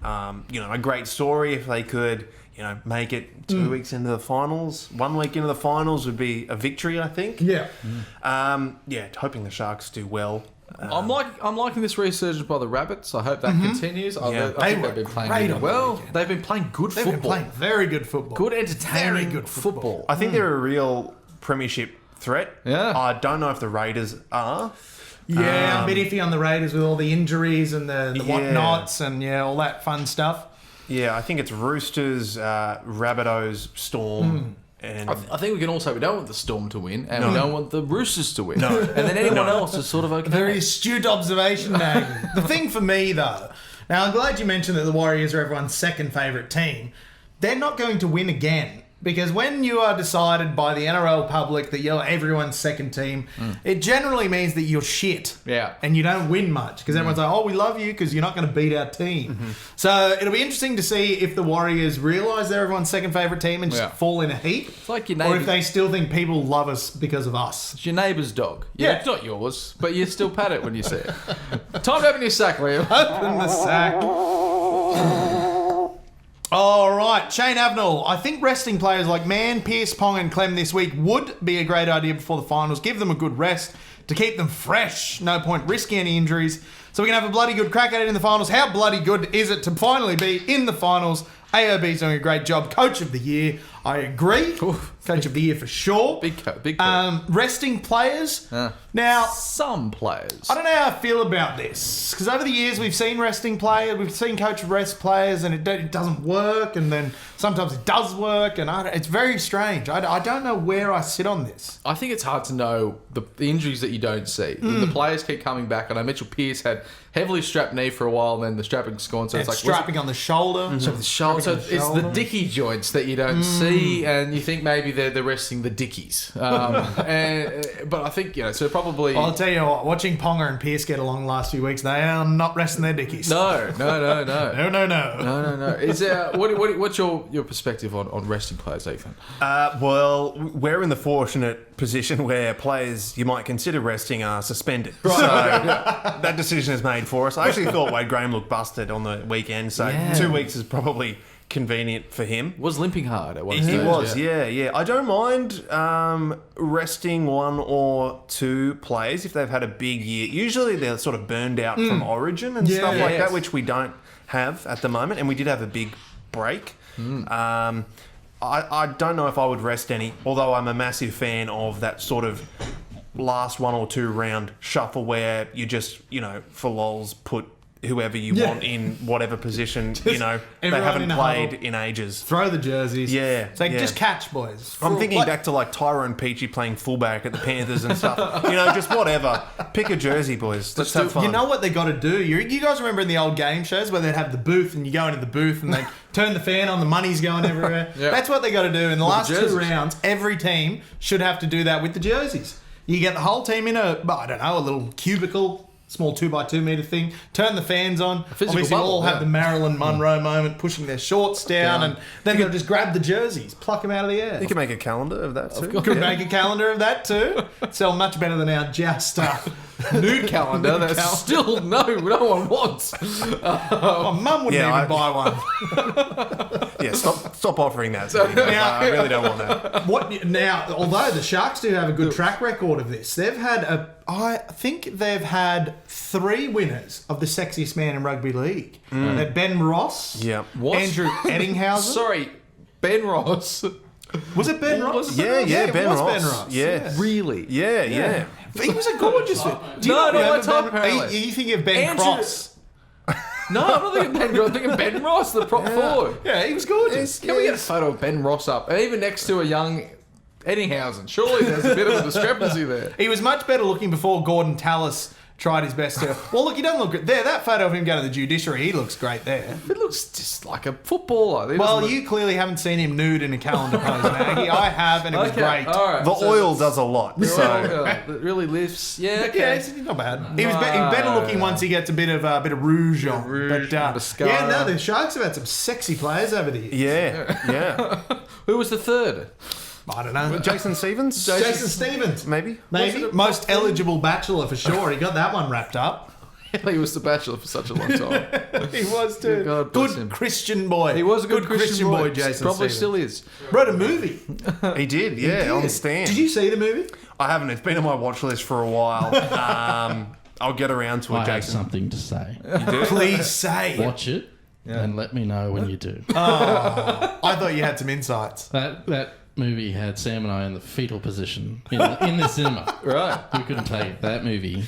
a great story if they could, make it 2 weeks into the finals. 1 week into the finals would be a victory, I think. Yeah. Hoping the Sharks do well. I'm liking this resurgence by the Rabbits. I hope that continues. I think were they've been playing great really on the well. weekend. They've been playing good They've football. been playing very good football. Good, entertaining, Very good football. I think they're a real premiership threat. Yeah. I don't know if the Raiders are. Yeah, I'm a bit iffy on the Raiders with all the injuries and the Yeah. whatnots and all that fun stuff. Yeah, I think it's Roosters, Rabbitohs, Storm, and I think we can also we don't want the Storm to win, and No. we don't want the Roosters to win. No. And then anyone else is sort of okay. Very astute observation, Nagin. The thing for me, though, now I'm glad you mentioned that the Warriors are everyone's second favourite team. They're not going to win again. Because when you are decided by the NRL public that you're everyone's second team, it generally means that you're shit. Yeah. And you don't win much. Because everyone's like, oh, we love you because you're not going to beat our team. So it'll be interesting to see if the Warriors realise they're everyone's second favourite team and Yeah. just fall in a heap. It's like your Or neighbour. if they still think people love us because of us. It's your neighbour's dog. Yeah. It's not yours, but you still pat it when you see it. Time to open your sack, Liam. Open the sack. All right, Shane Avenell. I think resting players like Mann, Pearce, Pong, and Clem this week would be a great idea before the finals. Give them a good rest to keep them fresh. No point risking any injuries. So we can have a bloody good crack at it in the finals. How bloody good is it to finally be in the finals? AOB's doing a great job. Coach of the year, I agree. Oof. Coach of the year for sure. Big call. Resting players. Uh. Now, Some players. I don't know how I feel about this because over the years we've seen resting players, we've seen coach rest players, and it doesn't work, and then sometimes it does work, and it's very strange. I don't know where I sit on this. I think it's hard to know the injuries that you don't see. The players keep coming back. I know Mitchell Pearce had heavily strapped knee for a while, and then the strapping's gone. So it's like Strapping on the shoulder. So the shoulder. So Strapping on it's the the shoulder. dicky joints that you don't see, and you think maybe they're resting the dickies. But I think so probably. I'll tell you what, watching Ponga and Pearce get along the last few weeks, they are not resting their dickies. No. No. Is there what's your perspective on resting players, Ethan? well, we're in the fortunate position where players you might consider resting are suspended. So that decision is made for us. I actually thought Wade Graham looked busted on the weekend, so Yeah. 2 weeks is probably convenient for him. Was limping hard at one He stage. was, yeah. I don't mind resting one or two players if they've had a big year. Usually they're sort of burned out from Origin and stuff like Yes. that, which we don't have at the moment, and we did have a big break. I don't know if I would rest any, although I'm a massive fan of that sort of last 1 or 2 round shuffle where you just, for lols, put whoever you want in whatever position, they everyone haven't in a played huddle. in ages. Throw the jerseys. Yeah, It's like, yeah. just catch, boys. I'm thinking back to like Tyrone Peachy playing fullback at the Panthers and stuff. Just whatever. Pick a jersey, boys. Let's have fun. You know what they got to do? You guys remember in the old game shows where they'd have the booth and you go into the booth and they turn the fan on, the money's going everywhere? Yeah. That's what they got to do. In the last jerseys. 2 rounds, every team should have to do that with the jerseys. You get the whole team in a little cubicle, small 2x2 metre thing, turn the fans on. physical Obviously, bubble, all have yeah. the Marilyn Monroe moment, pushing their shorts down, and then they'll just grab the jerseys, pluck them out of the air. You can make a calendar of that too. Could make a calendar of that too. Sell much better than our just Nude calendar that's still no one wants. my mum wouldn't Yeah, even buy one. Yeah, stop offering that to me. I really don't want that. What now? Although the Sharks do have a good track record of this, I think they've had 3 winners of the sexiest man in rugby league. They're Ben Ross, Yeah. What? Andrew Eddinghausen. Sorry, Ben Ross. Was it Ben Ross? Yeah, it Ben was Ross. Ben Ross. Yeah. Really? Yeah. He was a gorgeous one. Do you No, not no, remember my top Ben- apparently. You think of Ben Andrew- Cross? No, I'm not thinking Ben Ross. I'm thinking Ben Ross, the prop forward. Yeah, he was gorgeous. Can we get a photo of Ben Ross up? And even next to a young Eddinghausen. Surely there's a bit of a discrepancy there. He was much better looking before Gordon Tallis tried his best to. Well, look, he doesn't look good there. That photo of him going to the judiciary, he looks great there. It looks just like a footballer. He Well, doesn't you clearly haven't seen him nude in a calendar pose, Maggie. I have, and it was look- great. All right. The so oil does a lot. So So it really lifts. Yeah. Okay. Yeah, he's not bad. He was better looking once he gets a bit of rouge on. rouge, but, mascara. yeah, no, the Sharks have had some sexy players over the years. yeah. Who was the third? I don't know. Jason Stevens? Jason Stevens. Maybe. Maybe. Most eligible bachelor for sure. He got that one wrapped up. He was the Bachelor for such a long time. He was too. God bless Good him. Christian boy. He was a good Christian boy. Jason Probably Stevens. still is. Wrote a movie. He did, yeah, on Stan. Did you see the movie? I haven't. It's been on my watch list for a while. I'll get around to it, I have Jason. something to say. Please say. Watch it and let me know when you do. I thought you had some insights. That movie had Sam and I in the fetal position in the cinema. Right. We couldn't take it. That movie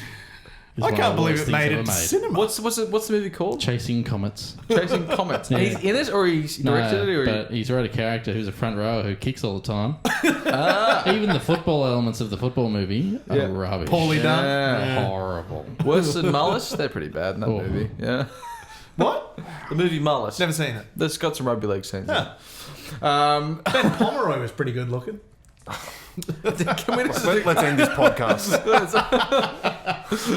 is I one of can't the believe worst it things made ever it to cinema. What's the movie called? Chasing Comets. Chasing Comets. Yeah. He's in it, or he's directed it, or but he's wrote a character who's a front rower who kicks all the time. Even the football elements of the football movie are rubbish. Poorly done. Yeah. Horrible. Worse than Mullis? They're pretty bad in that Oh. movie. Yeah. What? The movie Mullis. Never seen it. That's got some rugby league scenes. in it. Huh. Ben Pomeroy was pretty good looking. Can we just Let's end this podcast.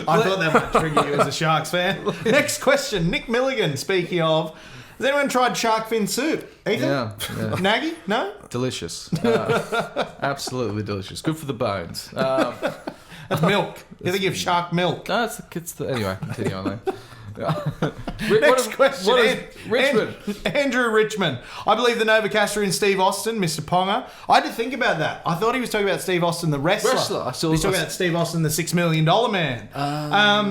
I thought that might trigger you as a Sharks fan. Next question. Nick Milligan, speaking of, has anyone tried shark fin soup? Ethan? Yeah. Nagy? No? Delicious. Absolutely delicious. Good for the bones. That's milk. You think of shark milk. No, it's the anyway, continue on then. Next question. Richmond. Andrew Richmond. I believe the Novocaster in Steve Austin, Mr. Ponga. I had to think about that. I thought he was talking about Steve Austin, the wrestler. I saw- He's talking about Steve Austin, the $6 million man.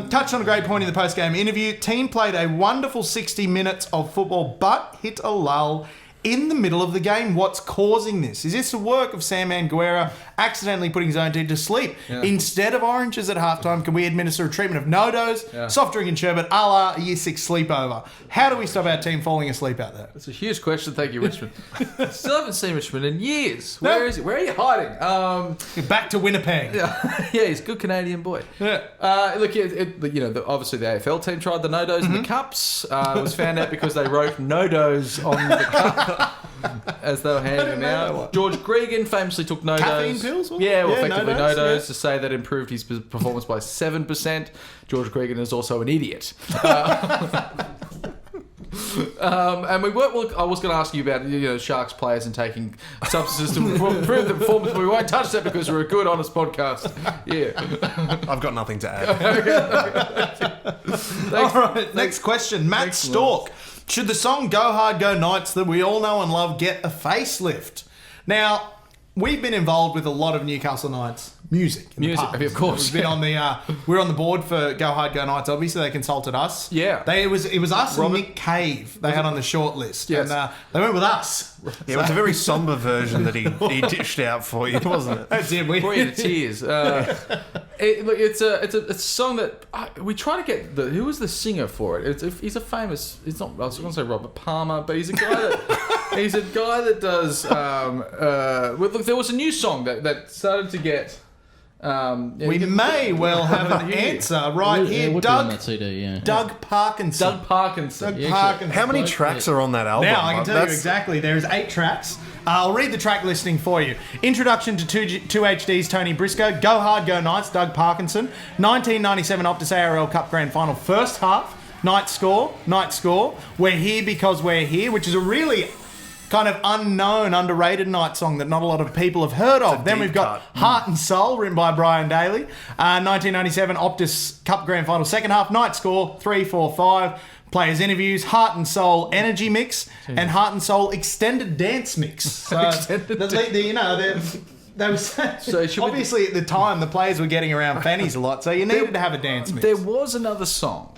Touched on a great point in the post-game interview. Team played a wonderful 60 minutes of football, but hit a lull in the middle of the game. What's causing this? Is this the work of Sam Manguera accidentally putting his own team to sleep? Yeah. Instead of oranges at halftime, can we administer a treatment of no-dos, soft drink and sherbet, a la a Year 6 sleepover? How do we stop our team falling asleep out there? That's a huge question. Thank you, Richmond. Still haven't seen Richmond in years. No. Where is he? Where are you hiding? Back to Winnipeg. Yeah, he's a good Canadian boy. Yeah. Look, obviously the AFL team tried the no-dos in the cups. It was found out because they wrote no-dos on the cup as they were handing them out. George Gregan famously took no-dos. Caffeine pills? Yeah, well, Yeah, effectively no-dos, no-dos to say that improved his performance by 7%. George Gregan is also an idiot. And we weren't. Well, I was going to ask you about Sharks players and taking substances to improve their performance, but we won't touch that because we're a good, honest podcast. Yeah. I've got nothing to add. All right, next question. Matt Stork. Should the song Go Hard Go Knights that we all know and love get a facelift? Now, we've been involved with a lot of Newcastle Knights music. in the Music, past. of course. We've been on the we're on the board for Go Hard Go Knights. Obviously, they consulted us. Yeah. It was us and Nick Cave they had on the short list. Yes. And they went with us. Yeah, it was a very somber version that he dished out for you, wasn't it? That's it. Brought you to tears. It's a song that we try to get. Who was the singer for it? He's a famous. It's not. I was going to say Robert Palmer, but he's a guy that does. Look, there was a new song that started to get. We may well have an answer right It here. would be on Doug that CD, yeah. Parkinson. Doug Parkinson. Doug Parkinson. How many tracks are on that album? Now, I can Like, tell you that's- exactly. There's 8 tracks. I'll read the track listing for you. Introduction to 2HD's Tony Briscoe. Go Hard, Go Knights, Doug Parkinson. 1997 Optus ARL Cup Grand Final, first half. Night Score. We're Here Because We're Here, which is a really kind of unknown, underrated night song that not a lot of people have heard of. Then deep we've got cut. Heart and Soul, written by Brian Daly. 1997 Optus Cup Grand Final, second half. Night Score, 3, 4, 5. Players interviews, Heart and Soul Energy Mix, and Heart and Soul Extended Dance Mix. So, they were So should we- obviously at the time the players were getting around fannies a lot, so you needed to have a dance mix. There was another song.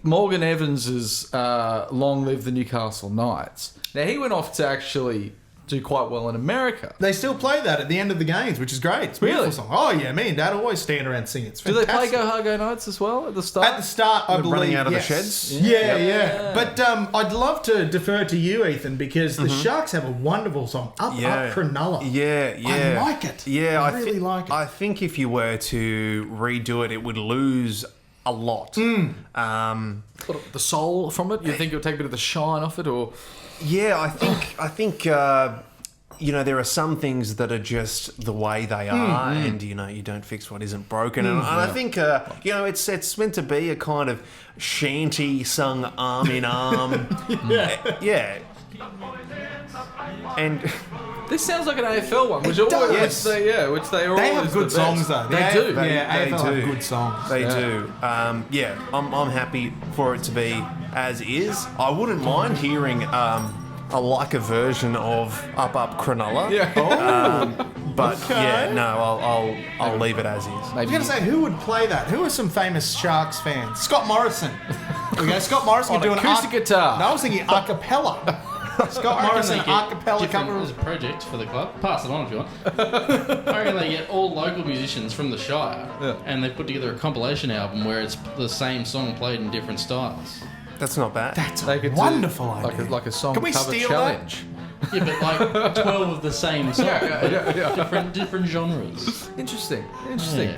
Morgan Evans's "Long Live the Newcastle Knights." Now he went off to actually do quite well in America. They still play that at the end of the games, which is great. It's a beautiful Really? song. Oh yeah, me and Dad always stand around singing. It's Do they play fantastic. Go Hard Go Knights as well at the start? At the start, I believe. running out of the yes. sheds? Yeah. But I'd love to defer to you, Ethan, because the Sharks have a wonderful song, Up Cronulla. Yeah. I like it. Yeah, I really like it. I think if you were to redo it, it would lose a lot. The soul from it. You think it would take a bit of the shine off it, or Yeah, I think there are some things that are just the way they are, and you don't fix what isn't broken. And I think it's meant to be a kind of shanty sung arm in arm. Yeah. And this sounds like an AFL one, which It always, does. which they are They always have good the songs best. though. They do. Yeah, They AFL do. have good songs. they do. I'm happy for it to be as is. I wouldn't mind hearing a version of Up Cronulla. Yeah. But yeah, no, I'll leave it as is. I was going to say, who would play that? Who are some famous Sharks fans? Scott Morrison. There we go. Scott Morrison On could do an acoustic guitar. No, I was thinking a cappella. Scott Morrison, acapella cover. As a project for the club. Pass it on if you want. I reckon they get all local musicians from the Shire and they put together a compilation album where it's the same song played in different styles. That's not bad. That's They a could do wonderful idea. like a song Can we cover steal challenge. Yeah, but like 12 of the same song. Different genres. Interesting.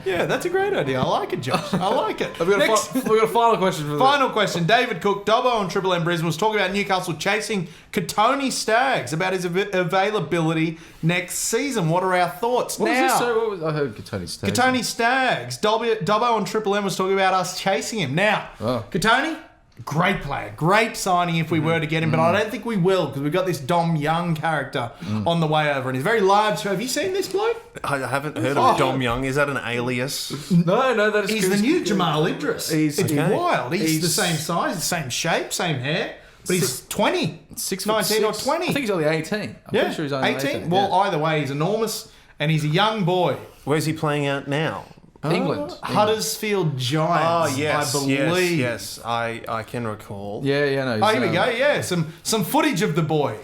Yeah, that's a great idea. I like it, Josh. I like it. We've got, Next, we've got a final question for final question. David Cook, Dobbo on Triple M Brisbane was talking about Newcastle chasing Katoni Staggs, about his availability next season. What are our thoughts? What now, was this? So what was, I heard Katoni Staggs. Katoni Staggs. Dobbo on Triple M was talking about us chasing him. Now, Katoni, great player, great signing if we were to get him, but I don't think we will because we've got this Dom Young character on the way over, and he's very large. Have you seen this bloke? I haven't heard of Dom Young. Is that an alias? No, that is He's the new Jamal Idris. He's- it's okay. wild. He's the He's- same size, the same shape, same hair, but he's 20, 6'6". 19 or 20. I think he's only 18. I'm pretty sure he's only 18. Well, either way, he's enormous, and he's a young boy. Where's he playing out now? England. Huddersfield Giants, I believe. Yes, I can recall. Yeah, no. Oh, here we go. Yeah, some footage of the boy.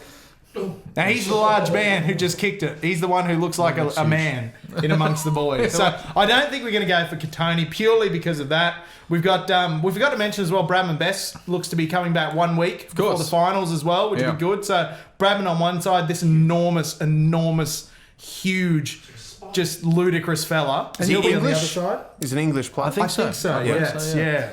Now he's the large man who just kicked it. He's the one who looks like a man in amongst the boys. So I don't think we're going to go for Katoni purely because of that. We've got we forgot to mention as well. Bradman Best looks to be coming back 1 week before the finals as well, which would be good. So Bradman on one side, this enormous, huge, just ludicrous fella, and he'll be on the other side. He's an English player. I think I think so. Yes, yeah.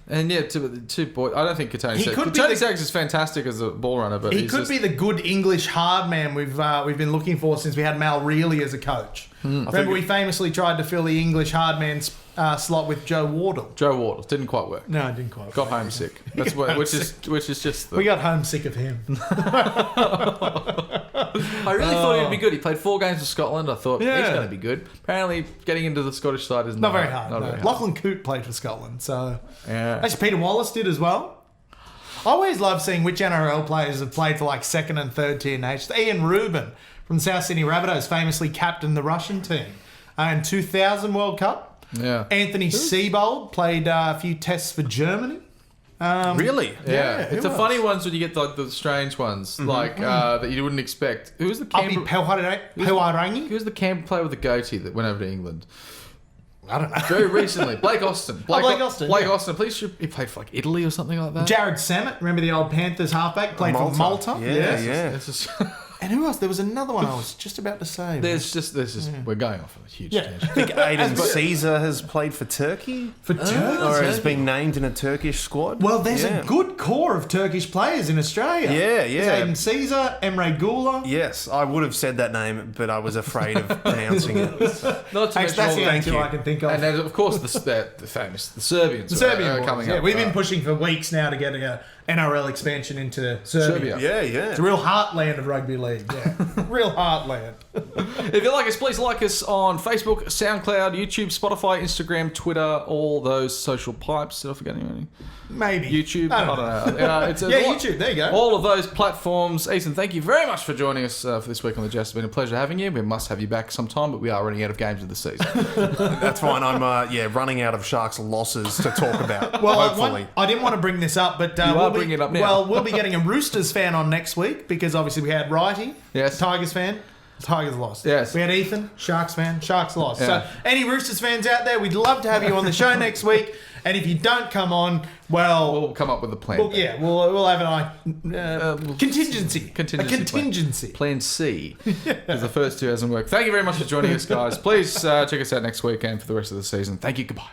And yeah, two boys. I don't think Katoni He Staggs. could be Katoni the- Staggs is fantastic as a ball runner, but He he's could just, be the good English hard man we've been looking for since we had Mal Reilly as a coach. Remember, we famously tried to fill the English hard man slot with Joe Wardle. Joe Wardle. Didn't quite work. No, it didn't quite. Got homesick. That's what, which is just. The, We got homesick of him. I really thought he'd be good. He played 4 games for Scotland. I thought he's Yeah. going to be good. Apparently, getting into the Scottish side is Not very hard. Not no. very hard. Lachlan Coote played for Scotland, so Yeah. actually Peter Wallace did as well. I always love seeing which NRL players have played for like second and third tier nations. Ian Rubin from the South Sydney Rabbitohs famously captained the Russian team in 2000 World Cup. Yeah. Anthony Seibold played a few tests for Germany. Really? Yeah, who it's the else? funny ones when you get the strange ones, like that you wouldn't expect. Who was the Api Canberra? Pauarangi? Who was the Canberra player with the goatee that went over to England I don't know. very recently? Blake Austin. Blake Austin, Blake yeah. Austin. Please, he played for like Italy or something like that. Jared Sammet, remember the old Panthers halfback? Played for Malta. Yeah. This is, And who else? There was another one I was just about to say. there's just we're going off on a huge Yeah. tangent. I think Aiden Caesar has played for Turkey, For Turkey. or has been named in a Turkish squad. Well, there's a good core of Turkish players in Australia. Yeah, There's yeah. Aiden Caesar, Emre Gula. Yes, I would have said that name, but I was afraid of pronouncing it. Not to Actually, mention that's all the the only thank two you. I can think of. and then of course the famous Serbians. The Serbian are boys, coming yeah. up. We've been pushing for weeks now to get a NRL expansion into Serbia. Serbia. Yeah. It's a real heartland of rugby league. Yeah, real heartland. If you like us, please like us on Facebook, SoundCloud, YouTube, Spotify, Instagram, Twitter, all those social pipes. Did I forget anything? Maybe YouTube? I don't know. Yeah, YouTube. There you go. All of those platforms. Ethan, thank you very much for joining us for this week on The Jest. It's been a pleasure having you. We must have you back sometime, but we are running out of games of the season. That's fine. I'm running out of Sharks losses to talk about. Well, hopefully. I didn't want to bring this up, but are bringing it up now. Well, we'll be getting a Roosters fan on next week because obviously we had Righty, Yes. Tigers fan. Tigers lost. Yes. We had Ethan, Sharks fan. Sharks lost. Yeah. So, any Roosters fans out there, we'd love to have you on the show next week. And if you don't come on, well, We'll come up with a plan. well yeah, we'll have an contingency. Contingency A contingency. Plan C. Because the first two hasn't worked. Thank you very much for joining us, guys. Please check us out next week and for the rest of the season. Thank you. Goodbye.